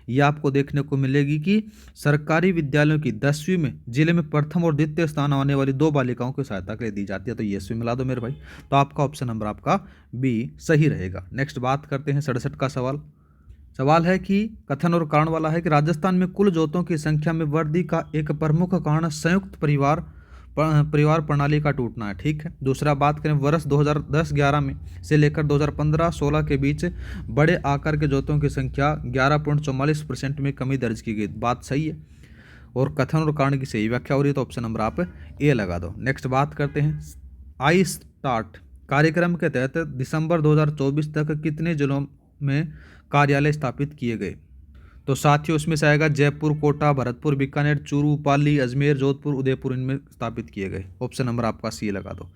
ये आपको देखने को मिलेगी कि सरकारी विद्यालयों की 10वीं में जिले में प्रथम और द्वितीय स्थान आने वाली 2 बालिकाओं की सहायता के लिए दी जाती है, तो ये इसमें मिला दो मेरे भाई। तो आपका ऑप्शन नंबर आपका बी सही रहेगा। नेक्स्ट बात करते हैं 67 का सवाल है कि कथन और कारण वाला है कि राजस्थान में कुल जोतों की संख्या में वृद्धि का एक प्रमुख कारण संयुक्त परिवार प्रणाली का टूटना है, ठीक है। दूसरा बात करें वर्ष 2010-11 में से लेकर 2015-16 के बीच बड़े आकार के जोतों की संख्या 11.44% में कमी दर्ज की गई, बात सही है और कथन और कारण की सही व्याख्या हो रही है, तो ऑप्शन नंबर आप ए लगा दो। नेक्स्ट बात करते हैं आई स्टार्ट कार्यक्रम के तहत दिसंबर 2024 तक कितने जिलों में कार्यालय स्थापित किए गए, तो साथियों उसमें से आएगा जयपुर, कोटा, भरतपुर, बीकानेर, चूरू, पाली, अजमेर, जोधपुर, उदयपुर, इनमें स्थापित किए गए। ऑप्शन नंबर आपका सी लगा दो।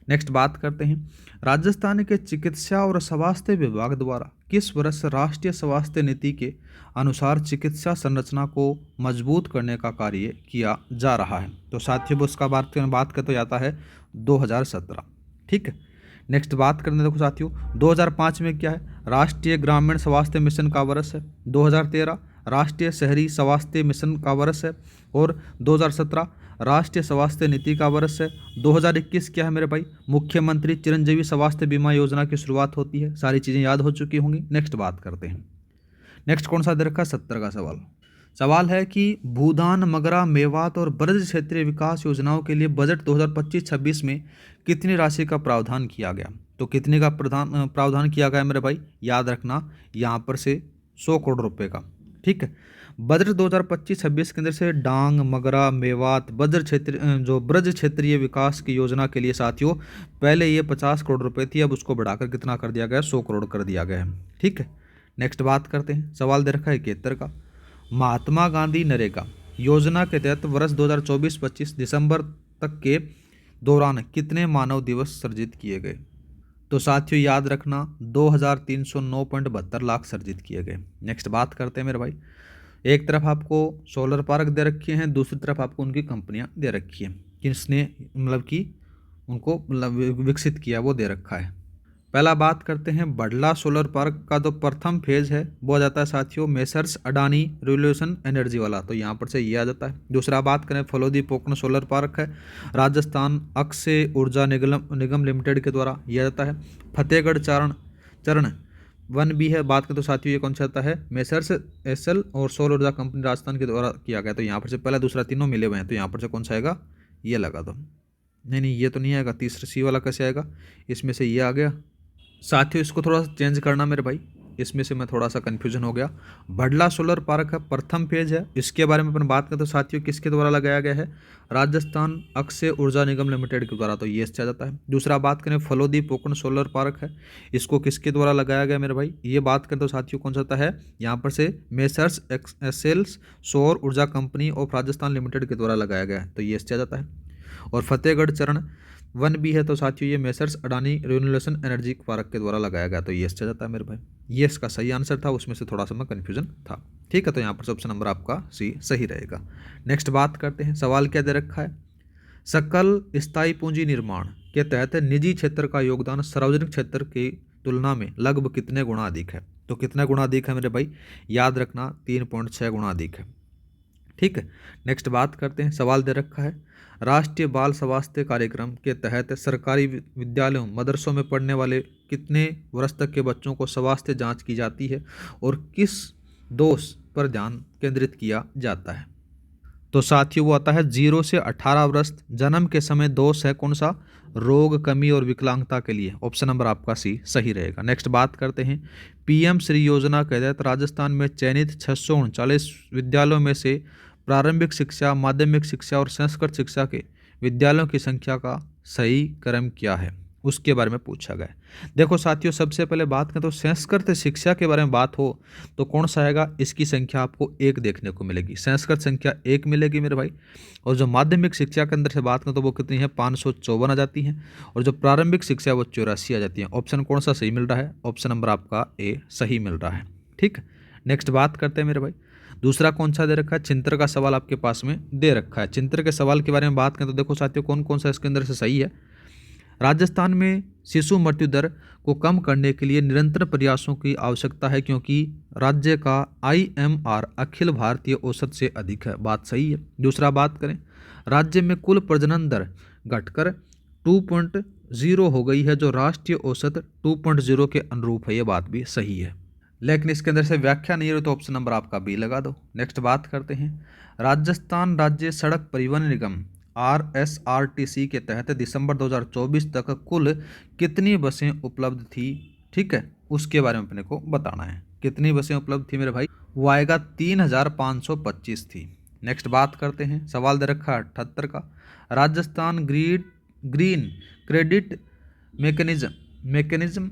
नेक्स्ट बात करते हैं राजस्थान के चिकित्सा और स्वास्थ्य विभाग द्वारा किस वर्ष राष्ट्रीय स्वास्थ्य नीति के अनुसार चिकित्सा संरचना को मजबूत करने का कार्य किया जा रहा है, तो साथियों उसका बात करें तो आता है 2017, ठीक है। नेक्स्ट बात करने देखो साथियों 2005 में क्या है, राष्ट्रीय ग्रामीण स्वास्थ्य मिशन का वर्ष है। 2013 राष्ट्रीय शहरी स्वास्थ्य मिशन का वर्ष है और 2017 राष्ट्रीय स्वास्थ्य नीति का वर्ष है। 2021 क्या है मेरे भाई, मुख्यमंत्री चिरंजीवी स्वास्थ्य बीमा योजना की शुरुआत होती है। सारी चीज़ें याद हो चुकी होंगी। नेक्स्ट बात करते हैं, नेक्स्ट कौन सा दे रखा है, 70 का सवाल है कि भूदान, मगरा, मेवात और ब्रज क्षेत्रीय विकास योजनाओं के लिए बजट 2025-26 में कितनी राशि का प्रावधान किया गया, तो कितने का प्रावधान किया गया मेरे भाई, याद रखना यहाँ पर से 100 करोड़ रुपए का, ठीक है। बजट 2025-26 के अंदर से डांग, मगरा, मेवात, ब्रज क्षेत्रीय विकास की योजना के लिए साथियों पहले ये 50 करोड़ रुपए थी, अब उसको बढ़ाकर कितना कर दिया गया, 100 करोड़ कर दिया गया है, ठीक है। नेक्स्ट बात करते हैं, सवाल दे रखा है 71 का, महात्मा गांधी नरेगा योजना के तहत वर्ष 2024-25 दिसंबर तक के दौरान कितने मानव दिवस सृजित किए गए, तो साथियों याद रखना 2309.72 लाख सृजित किए गए। नेक्स्ट बात करते हैं मेरे भाई, एक तरफ आपको सोलर पार्क दे रखे हैं, दूसरी तरफ आपको उनकी कंपनियां दे रखी हैं, किसने मतलब कि उनको विकसित किया वो दे रखा है। पहला बात करते हैं बडला सोलर पार्क का जो प्रथम फेज है वो आ जाता है साथियों मेसर्स अडानी रिवोल्यूशन एनर्जी वाला, तो यहाँ पर से ये आ जाता है। दूसरा बात करें फलोदी पोकरण सोलर पार्क है राजस्थान अक्षय ऊर्जा निगम लिमिटेड के द्वारा, ये आ जाता है। फतेहगढ़ चरण वन भी है बात करें तो साथियों ये कौन सा आता है, मेसर्स एसएल और सौर ऊर्जा कंपनी राजस्थान के द्वारा किया गया, तो यहाँ पर से पहला दूसरा तीनों मिले हुए हैं, तो यहाँ पर से कौन सा आएगा, ये लगा दो। नहीं ये तो नहीं आएगा, तीसरा सी वाला कैसे आएगा, इसमें से ये आ गया साथियों, इसको थोड़ा सा चेंज करना मेरे भाई, इसमें से मैं थोड़ा सा कन्फ्यूजन हो गया। बडला सोलर पार्क का प्रथम फेज है, इसके बारे में अपन बात करें तो साथियों किसके द्वारा लगाया गया है, राजस्थान अक्षय ऊर्जा निगम लिमिटेड के द्वारा, तो ये इससे आ जाता है। दूसरा बात करें फलोदी पोकरण सोलर पार्क है, इसको किसके द्वारा लगाया गया मेरे भाई, ये बात करें तो साथियों कौन सा आता है, यहाँ पर से मेसर्स एसएल्स सौर ऊर्जा कंपनी ऑफ राजस्थान लिमिटेड के द्वारा लगाया गया है, तो ये इससे आ जाता है। और फतेहगढ़ चरण वन भी है तो साथियों ये messrs Adani renewable energy park के द्वारा लगाया गया, तो ये इससे जाता है मेरे भाई, ये इसका सही आंसर था, उसमें से थोड़ा सा मैं कन्फ्यूजन था, ठीक है। तो यहाँ पर ऑप्शन नंबर आपका सी सही रहेगा। नेक्स्ट बात करते हैं, सवाल क्या दे रखा है, सकल स्थायी पूंजी निर्माण के तहत निजी क्षेत्र का योगदान सार्वजनिक क्षेत्र की तुलना में लगभग कितने गुना अधिक है, तो कितना गुना अधिक है मेरे भाई, याद रखना 3.6 गुना अधिक है, ठीक है। नेक्स्ट बात करते हैं, सवाल दे रखा है राष्ट्रीय बाल स्वास्थ्य कार्यक्रम के तहत सरकारी विद्यालयों मदरसों में पढ़ने वाले कितने वर्ष तक के बच्चों को स्वास्थ्य जांच की जाती है और किस दोष पर ध्यान केंद्रित किया जाता है, तो साथियों वो आता है 0 से 18 वर्ष, जन्म के समय दोष है कौन सा, रोग, कमी और विकलांगता के लिए। ऑप्शन नंबर आपका सी सही रहेगा। नेक्स्ट बात करते हैं, पीएम श्री योजना के तहत राजस्थान में चयनित 639 विद्यालयों में से प्रारंभिक शिक्षा, माध्यमिक शिक्षा और संस्कृत शिक्षा के विद्यालयों की संख्या का सही क्रम क्या है, उसके बारे में पूछा गया है। देखो साथियों, सबसे पहले बात करें तो संस्कृत शिक्षा के बारे में बात हो तो कौन सा आएगा, इसकी संख्या आपको 1 देखने को मिलेगी, संस्कृत संख्या 1 मिलेगी मेरे भाई। और जो माध्यमिक शिक्षा के अंदर से बात करें तो वो कितनी है, 554 आ जाती हैं। और जो प्रारंभिक शिक्षा है वो 84 आ जाती है। ऑप्शन कौन सा सही मिल रहा है, ऑप्शन नंबर आपका ए सही मिल रहा है। ठीक, नेक्स्ट बात करते हैं मेरे भाई, दूसरा कौन सा दे रखा है, चिंतर का सवाल आपके पास में दे रखा है। चिंतर के सवाल के बारे में बात करें तो देखो साथियों कौन कौन सा इसके अंदर से सही है। राजस्थान में शिशु मृत्यु दर को कम करने के लिए निरंतर प्रयासों की आवश्यकता है क्योंकि राज्य का आईएमआर अखिल भारतीय औसत से अधिक है, बात सही है। दूसरा बात करें, राज्य में कुल प्रजनन दर घटकर 2.0 हो गई है जो राष्ट्रीय औसत 2.0 के अनुरूप है, ये बात भी सही है। लेकिन इसके अंदर से व्याख्या नहीं है तो ऑप्शन नंबर आपका बी लगा दो। नेक्स्ट बात करते हैं, राजस्थान राज्य सड़क परिवहन निगम RSRTC के तहत दिसंबर 2024 तक कुल कितनी बसें उपलब्ध थी। ठीक है, उसके बारे में अपने को बताना है, कितनी बसें उपलब्ध थी मेरे भाई, वो आएगा 3525 थी। नेक्स्ट बात करते हैं, सवाल दे रखा 78 का, राजस्थान ग्रीन क्रेडिट मैकेनिज्म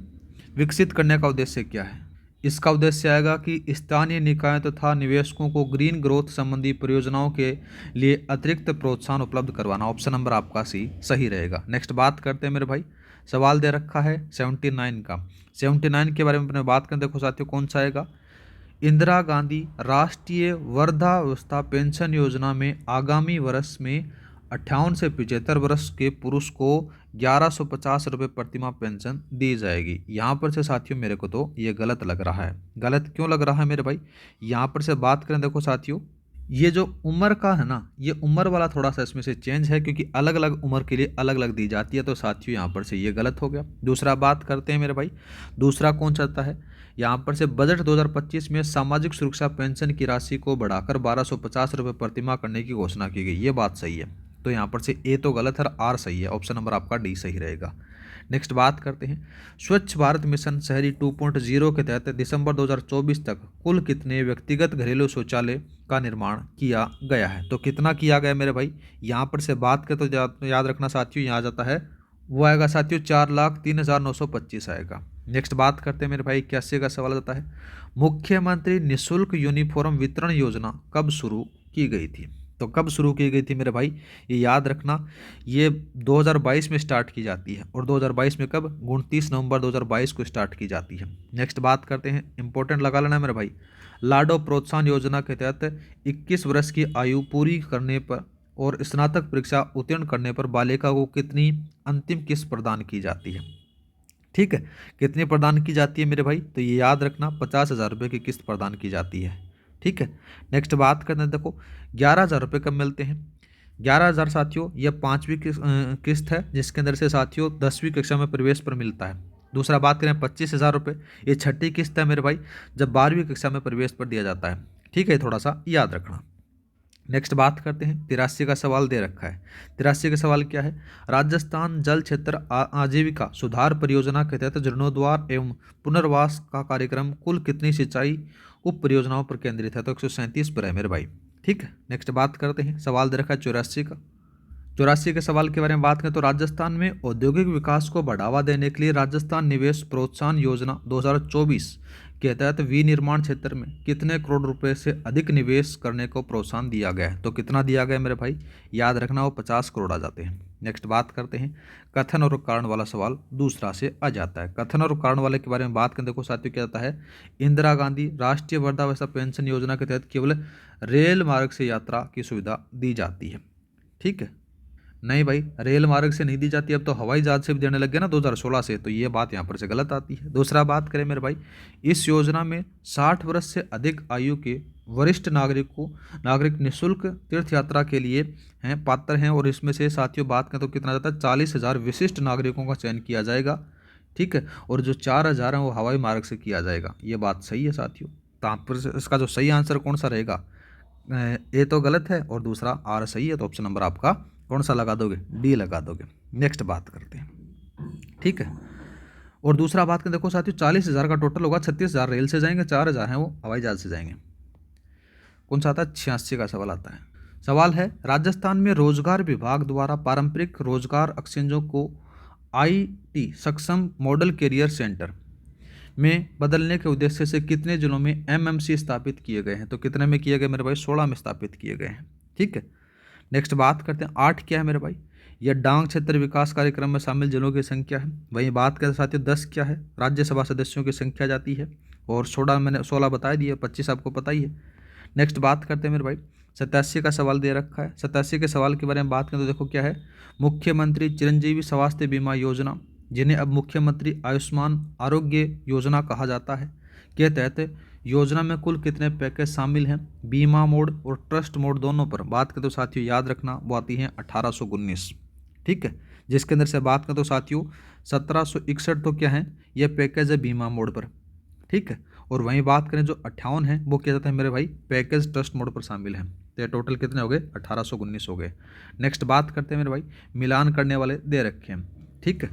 विकसित करने का उद्देश्य क्या है। इसका उद्देश्य आएगा कि स्थानीय निकायों तथा निवेशकों को ग्रीन ग्रोथ संबंधी परियोजनाओं के लिए अतिरिक्त प्रोत्साहन उपलब्ध करवाना। ऑप्शन नंबर आपका सी सही रहेगा। नेक्स्ट बात करते हैं मेरे भाई, सवाल दे रखा है 79 का, 79 के बारे में अपने बात करें, देखो साथियों कौन सा आएगा, इंदिरा गांधी राष्ट्रीय वृद्धावस्था पेंशन योजना में आगामी वर्ष में 58 से 75 वर्ष के पुरुष को 1150 रुपये प्रतिमाह पेंशन दी जाएगी। यहाँ पर से साथियों मेरे को तो ये गलत लग रहा है। गलत क्यों लग रहा है मेरे भाई, यहाँ पर से बात करें, देखो साथियों ये जो उम्र का है ना, ये उम्र वाला थोड़ा सा इसमें से चेंज है क्योंकि अलग अलग उम्र के लिए अलग अलग दी जाती है, तो साथियों यहाँ पर से ये गलत हो गया। दूसरा बात करते हैं मेरे भाई, दूसरा कौन चाहता है, यहाँ पर से बजट 2025 में सामाजिक सुरक्षा पेंशन की राशि को बढ़ाकर 1250 रुपये प्रतिमाह करने की घोषणा की गई, ये बात सही है। तो यहाँ पर से ए तो गलत है, आर सही है, ऑप्शन नंबर आपका डी सही रहेगा। नेक्स्ट बात करते हैं, स्वच्छ भारत मिशन शहरी 2.0 के तहत दिसंबर 2024 तक कुल कितने व्यक्तिगत घरेलू शौचालय का निर्माण किया गया है। तो कितना किया गया मेरे भाई, यहाँ पर से बात करें तो याद रखना साथियों, यहाँ जाता है वो आएगा साथियों 4,03,925 आएगा। नेक्स्ट बात करते हैं मेरे भाई, 81 का सवाल आता है, मुख्यमंत्री निःशुल्क यूनिफॉर्म वितरण योजना कब शुरू की गई थी। तो कब शुरू की गई थी मेरे भाई, ये याद रखना, ये 2022 में स्टार्ट की जाती है। और 2022 में कब, 29 नवंबर 2022 को स्टार्ट की जाती है। नेक्स्ट बात करते हैं, इंपॉर्टेंट लगा लेना मेरे भाई, लाडो प्रोत्साहन योजना के तहत 21 वर्ष की आयु पूरी करने पर और स्नातक परीक्षा उत्तीर्ण करने पर बालिका को कितनी अंतिम किस्त प्रदान की जाती है। ठीक है, कितनी प्रदान की जाती है मेरे भाई, तो ये याद रखना 50,000 रुपये की किस्त प्रदान की जाती है। ठीक है, नेक्स्ट बात करते हैं, देखो 11,000 रुपये कब मिलते हैं। 11,000 साथियों यह 5वीं किस्त है जिसके अंदर से साथियों 10वीं कक्षा में प्रवेश पर मिलता है। दूसरा बात करें 25,000 रुपये, ये 6ठी किस्त है मेरे भाई, जब 12वीं कक्षा में प्रवेश पर दिया जाता है। ठीक है, थोड़ा सा याद रखना। नेक्स्ट बात करते हैं, 83 का सवाल दे रखा है। 83 का सवाल क्या है, राजस्थान जल क्षेत्र आजीविका सुधार परियोजना के तहत जीर्णोद्वार एवं पुनर्वास का कार्यक्रम कुल कितनी सिंचाई उप परियोजनाओं पर केंद्रित है। तो 137 पर है मेरे भाई। ठीक है, नेक्स्ट बात करते हैं, सवाल दे रखा है 84 का। 84 के सवाल के बारे में बात करें तो राजस्थान में औद्योगिक विकास को बढ़ावा देने के लिए राजस्थान निवेश प्रोत्साहन योजना 2024 के तहत विनिर्माण क्षेत्र में कितने करोड़ रुपए से अधिक निवेश करने को प्रोत्साहन दिया गया है। तो कितना दिया गया मेरे भाई, याद रखना वो 50 करोड़ आ जाते हैं। नेक्स्ट बात करते हैं, कथन और कारण वाला सवाल दूसरा से आ जाता है। कथन और कारण वाले के बारे में बात करें, देखो साथियों क्या आता है, इंदिरा गांधी राष्ट्रीय वृद्धावस्था पेंशन योजना के तहत केवल रेल मार्ग से यात्रा की सुविधा दी जाती है। ठीक है, नहीं भाई, रेल मार्ग से नहीं दी जाती, अब तो हवाई जहाज से भी देने लग गए ना 2016 से, तो ये बात यहाँ पर से गलत आती है। दूसरा बात करें मेरे भाई, इस योजना में 60 वर्ष से अधिक आयु के वरिष्ठ नागरिक निःशुल्क तीर्थ यात्रा के लिए हैं पात्र हैं, और इसमें से साथियों बात करें तो कितना जाता है, 40,000 विशिष्ट नागरिकों का चयन किया जाएगा। ठीक है, और जो 4,000 हैं वो हवाई मार्ग से किया जाएगा। ये बात सही है साथियों। तो यहाँ पर इसका जो सही आंसर कौन सा रहेगा, ए तो गलत है और दूसरा आर सही है, तो ऑप्शन नंबर आपका कौन सा लगा दोगे, डी लगा दोगे। नेक्स्ट बात करते हैं, ठीक है। और दूसरा बात करें, देखो साथियों 40,000 का टोटल होगा, 36,000 रेल से जाएंगे, 4,000 हैं वो हवाई जहाज से जाएंगे। कौन सा आता है, 86 का सवाल आता है। सवाल है, राजस्थान में रोजगार विभाग द्वारा पारंपरिक रोजगार एक्सचेंजों को IT सक्षम मॉडल कैरियर सेंटर में बदलने के उद्देश्य से कितने जिलों में MMC स्थापित किए गए हैं। तो कितने में किए गए मेरे भाई, 16 में स्थापित किए गए हैं, ठीक है। नेक्स्ट बात करते हैं, 8 क्या है मेरे भाई, यह डांग क्षेत्र विकास कार्यक्रम में शामिल जिलों की संख्या है। वहीं बात करें साथियों 10 क्या है, राज्यसभा सदस्यों की संख्या जाती है। और 16 मैंने 16 बता दिए, 25 आपको पता ही है। नेक्स्ट बात करते हैं मेरे भाई, 87 का सवाल दे रखा है। 87 के सवाल के बारे में बात करें तो देखो क्या है, मुख्यमंत्री चिरंजीवी स्वास्थ्य बीमा योजना, जिन्हें अब मुख्यमंत्री आयुष्मान आरोग्य योजना कहा जाता है, के तहत योजना में कुल कितने पैकेज शामिल हैं। बीमा मोड और ट्रस्ट मोड दोनों पर बात करें तो साथियों याद रखना वो आती हैं 1819, ठीक है। जिसके अंदर से बात करें तो साथियों 1761 तो क्या है, यह पैकेज है बीमा मोड पर, ठीक है। और वहीं बात करें जो 58 है वो क्या जाता है मेरे भाई, पैकेज ट्रस्ट मोड पर शामिल है। तो ये टोटल कितने हो गए, 1819 हो गए। नेक्स्ट बात करते हैं मेरे भाई, मिलान करने वाले दे रखे हैं, ठीक है।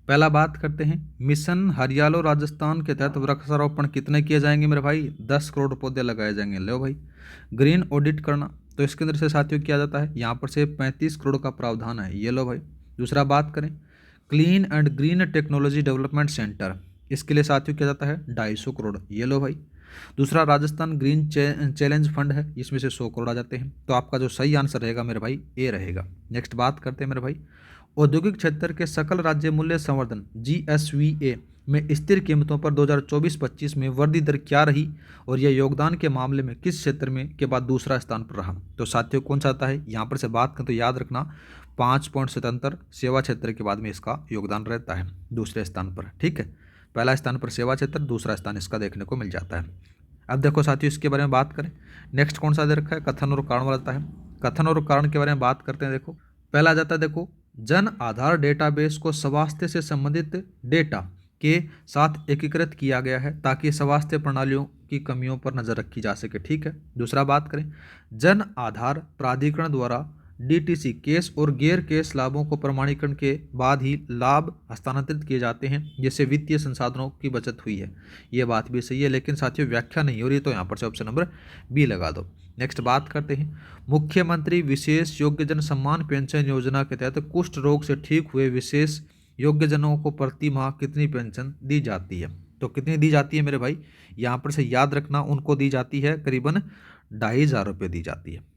पहला बात करते हैं, मिशन हरियालो राजस्थान के तहत वृक्षारोपण कितने किए जाएंगे मेरे भाई, 10 करोड़ पौधे लगाए जाएंगे। लो भाई, ग्रीन ऑडिट करना, तो इसके अंदर से साथियों किया जाता है, यहाँ पर से 35 करोड़ का प्रावधान है, ये लो भाई। दूसरा बात करें, clean and green technology development centre, इसके लिए साथियों किया जाता है 250 करोड़, ये लो भाई। दूसरा राजस्थान ग्रीन चैलेंज फंड है, इसमें से 100 करोड़ आ जाते हैं। तो आपका जो सही आंसर रहेगा मेरे भाई ए रहेगा। नेक्स्ट बात करते हैं मेरे भाई, औद्योगिक क्षेत्र के सकल राज्य मूल्य संवर्धन GSVA में स्थिर कीमतों पर 2024-25 में वृद्धि दर क्या रही, और यह योगदान के मामले में किस क्षेत्र में के बाद दूसरा स्थान पर रहा। तो साथियों कौन सा आता है, यहाँ पर से बात करें तो याद रखना 5.77 सेवा क्षेत्र के बाद में इसका योगदान रहता है दूसरे स्थान पर, ठीक है। पहला स्थान पर सेवा क्षेत्र, दूसरा स्थान इसका देखने को मिल जाता है। अब देखो साथियों इसके बारे में बात करें, नेक्स्ट कौन सा दे रखा है, कथन और कारण वाला है। कथन और कारण के बारे में बात करते हैं। देखो पहला जाता है, देखो जन आधार डेटाबेस को स्वास्थ्य से संबंधित डेटा के साथ एकीकृत किया गया है ताकि स्वास्थ्य प्रणालियों की कमियों पर नजर रखी जा सके, ठीक है। दूसरा बात करें, जन आधार प्राधिकरण द्वारा DTC केस और गैर केस लाभों को प्रमाणीकरण के बाद ही लाभ हस्तांतरित किए जाते हैं, जिससे वित्तीय संसाधनों की बचत हुई है। ये बात भी सही है, लेकिन साथियों व्याख्या नहीं हो रही, तो यहाँ पर से ऑप्शन नंबर बी लगा दो। नेक्स्ट बात करते हैं, मुख्यमंत्री विशेष योग्यजन सम्मान पेंशन योजना के तहत कुष्ठ रोग से ठीक हुए विशेष योग्यजनों को प्रति माह कितनी पेंशन दी जाती है। तो कितनी दी जाती है मेरे भाई, यहाँ पर से याद रखना उनको दी जाती है करीबन 2,500 रुपये दी जाती है।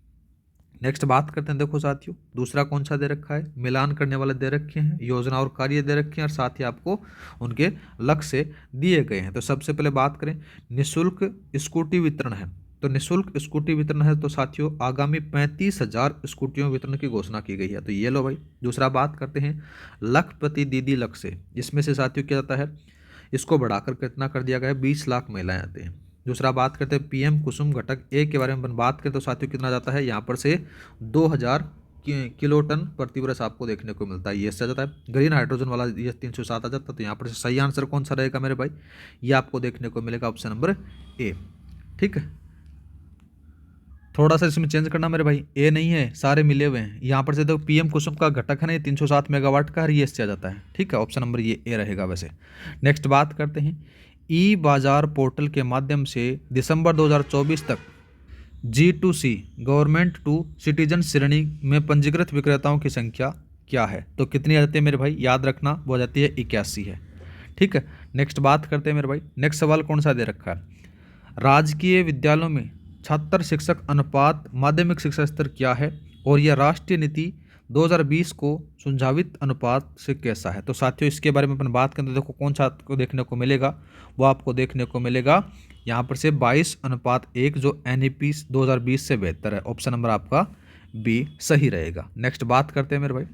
नेक्स्ट बात करते हैं, देखो साथियों दूसरा कौन सा दे रखा है, मिलान करने वाले दे रखे हैं, योजना और कार्य दे रखे हैं, और साथ ही आपको उनके लक्ष्य दिए गए हैं। तो सबसे पहले बात करें, निःशुल्क स्कूटी वितरण है। तो निःशुल्क स्कूटी वितरण है, तो साथियों आगामी 35,000 स्कूटियों वितरण की घोषणा की गई है, तो ये लो भाई। दूसरा बात करते हैं, लखपति दीदी लक्ष्य, इसमें से साथियों क्या जाता है, इसको बढ़ाकर कितना कर दिया गया है, 20 लाख महिलाएं आते हैं। दूसरा बात करते हैं PM कुसुम घटक ए के बारे में बात करें तो साथियों कितना जाता है, यहाँ पर से 2000 किलोटन प्रति वर्ष आपको देखने को मिलता है, ये इससे जाता है। ग्रीन हाइड्रोजन वाला ये 307 आ जाता है। तो यहाँ पर से सही आंसर कौन सा रहेगा मेरे भाई, ये आपको देखने को मिलेगा ऑप्शन नंबर ए, ठीक है। थोड़ा सा इसमें चेंज करना मेरे भाई, ए नहीं है, सारे मिले हुए हैं। यहाँ पर से तो PM कुसुम का घटक है ना, ये 307 मेगावाट का है, ये इससे आ जाता है, ठीक है। ऑप्शन नंबर ये ए रहेगा वैसे। नेक्स्ट बात करते हैं, E-बाजार पोर्टल के माध्यम से दिसंबर 2024 तक G2C गवर्नमेंट टू सिटीजन श्रेणी में पंजीकृत विक्रेताओं की संख्या क्या है। तो कितनी आ जाती है मेरे भाई, याद रखना वो आ जाती है 81 है, ठीक है। नेक्स्ट बात करते हैं मेरे भाई, नेक्स्ट सवाल कौन सा दे रखा है, राजकीय विद्यालयों में छात्र शिक्षक अनुपात माध्यमिक शिक्षा स्तर क्या है, और यह राष्ट्रीय नीति 2020 को सुझावित अनुपात से कैसा है। तो साथियों इसके बारे में अपन बात करें तो देखो कौन सा आपको देखने को मिलेगा, वो आपको देखने को मिलेगा यहाँ पर से 22:1 जो NEP 2020 से बेहतर है। ऑप्शन नंबर आपका बी सही रहेगा। नेक्स्ट बात करते हैं मेरे भाई,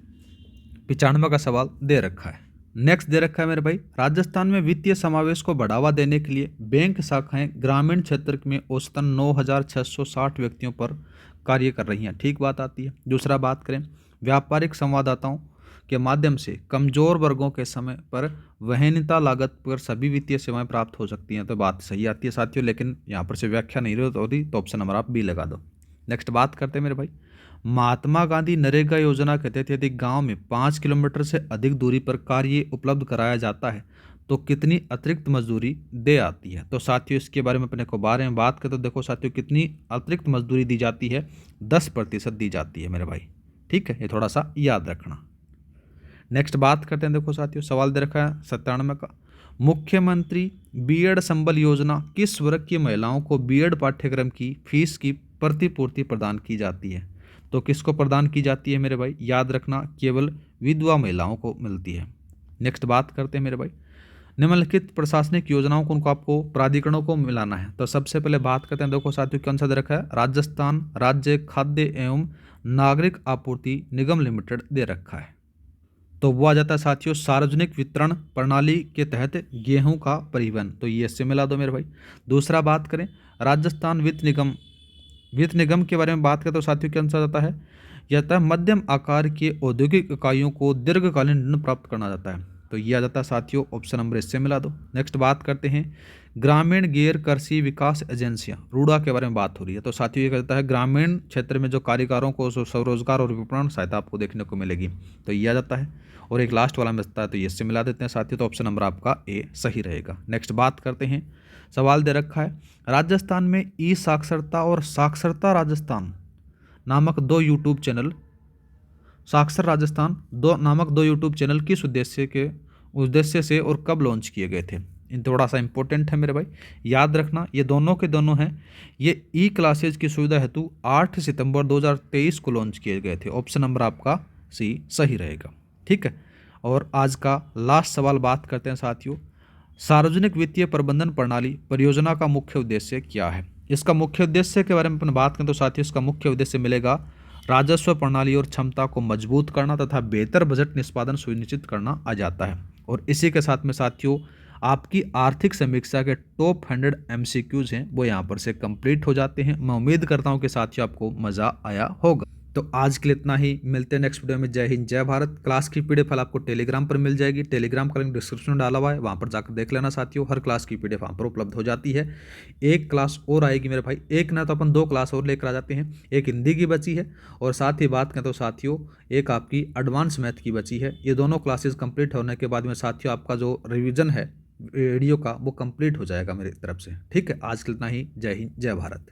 95 का सवाल दे रखा है। नेक्स्ट दे रखा है मेरे भाई, राजस्थान में वित्तीय समावेश को बढ़ावा देने के लिए बैंक शाखाएं ग्रामीण क्षेत्र में औसतन 9,660 व्यक्तियों पर कार्य कर रही हैं, ठीक बात आती है। दूसरा बात करें, व्यापारिक संवाददाताओं के माध्यम से कमजोर वर्गों के समय पर वहनीयता लागत पर सभी वित्तीय सेवाएं प्राप्त हो सकती हैं। तो बात सही आती है साथियों, लेकिन यहाँ पर से व्याख्या नहीं हो रही तो ऑप्शन नंबर आप बी लगा दो। नेक्स्ट बात करते हैं मेरे भाई, महात्मा गांधी नरेगा योजना के तहत यदि गांव में 5 किलोमीटर से अधिक दूरी पर कार्य उपलब्ध कराया जाता है तो कितनी अतिरिक्त मजदूरी दे आती है। तो साथियों इसके बारे में अपने को बारे में बात करें तो देखो साथियों कितनी अतिरिक्त मजदूरी दी जाती है, 10% दी जाती है मेरे भाई। ठीक है, ये थोड़ा सा याद रखना। नेक्स्ट बात करते हैं, देखो साथियों सवाल दे रखा है 97 का, मुख्यमंत्री बीएड संबल योजना किस वर्ग की महिलाओं को बीएड पाठ्यक्रम की फीस की प्रतिपूर्ति प्रदान की जाती है। तो किसको प्रदान की जाती है मेरे भाई, याद रखना केवल विधवा महिलाओं को मिलती है। नेक्स्ट बात करते हैं मेरे भाई, निम्नलिखित प्रशासनिक योजनाओं को उनको आपको प्राधिकरणों को मिलाना है। तो सबसे पहले बात करते हैं, देखो साथियों कौन सा दे रखा है, राजस्थान राज्य खाद्य एवं नागरिक आपूर्ति निगम लिमिटेड दे रखा है। तो वो आ जाता है साथियों सार्वजनिक वितरण प्रणाली के तहत गेहूं का परिवहन, तो ये इससे मिला दो मेरे भाई। दूसरा बात करें राजस्थान वित्त निगम के बारे में बात करें तो साथियों क्या आंसर आता है, यह आता है मध्यम आकार के औद्योगिक इकाइयों को दीर्घकालीन ऋण प्राप्त करना जाता है। तो ये आ जाता है साथियों ऑप्शन नंबर इससे मिला दो। नेक्स्ट बात करते हैं ग्रामीण गैर कृषि विकास एजेंसियां रूडा के बारे में बात हो रही है। तो साथियों ये कहता है ग्रामीण क्षेत्र में जो कारीगरों को स्वरोजगार और विपणन सहायता आपको देखने को मिलेगी। तो ये आ जाता है, और एक लास्ट वाला में बचता है तो ये इससे मिला देते हैं साथियों, तो ऑप्शन नंबर आपका ए सही रहेगा। नेक्स्ट बात करते हैं, सवाल दे रखा है राजस्थान में ई साक्षरता और साक्षरता राजस्थान नामक दो यूट्यूब चैनल, साक्षर राजस्थान नामक दो यूट्यूब चैनल किस उद्देश्य से और कब लॉन्च किए गए थे। इन थोड़ा सा इंपॉर्टेंट है मेरे भाई, याद रखना ये दोनों के दोनों हैं। ये ई क्लासेज की सुविधा हेतु 8 सितंबर 2023 को लॉन्च किए गए थे। ऑप्शन नंबर आपका सी सही रहेगा। ठीक है, और आज का लास्ट सवाल बात करते हैं साथियों, सार्वजनिक वित्तीय प्रबंधन प्रणाली परियोजना का मुख्य उद्देश्य क्या है। इसका मुख्य उद्देश्य के बारे में अपन बात करें तो साथियों इसका मुख्य उद्देश्य मिलेगा राजस्व प्रणाली और क्षमता को मजबूत करना तथा बेहतर बजट निष्पादन सुनिश्चित करना आ जाता है। और इसी के साथ में साथियों आपकी आर्थिक समीक्षा के टॉप 100 MCQs हैं वो यहाँ पर से कंप्लीट हो जाते हैं। मैं उम्मीद करता हूँ कि साथियों आपको मज़ा आया होगा। तो आज के लिए इतना ही, मिलते हैं नेक्स्ट वीडियो में। जय हिंद जय भारत। क्लास की PDF फाइल आपको टेलीग्राम पर मिल जाएगी, टेलीग्राम का लिंक डिस्क्रिप्शन में डाला हुआ है, वहाँ पर जाकर देख लेना साथियों। हर क्लास की PDF वहाँ पर उपलब्ध हो जाती है। एक क्लास और आएगी मेरे भाई, एक ना तो अपन 2 क्लास और लेकर आ जाते हैं, एक हिंदी की बची है और साथ ही बात करें तो साथियों एक आपकी एडवांस मैथ की बची है। ये दोनों क्लासेज कंप्लीट होने के बाद में साथियों आपका जो रिविजन है वीडियो का वो कंप्लीट हो जाएगा मेरी तरफ से। ठीक है, आज के लिए इतना ही। जय हिंद जय भारत।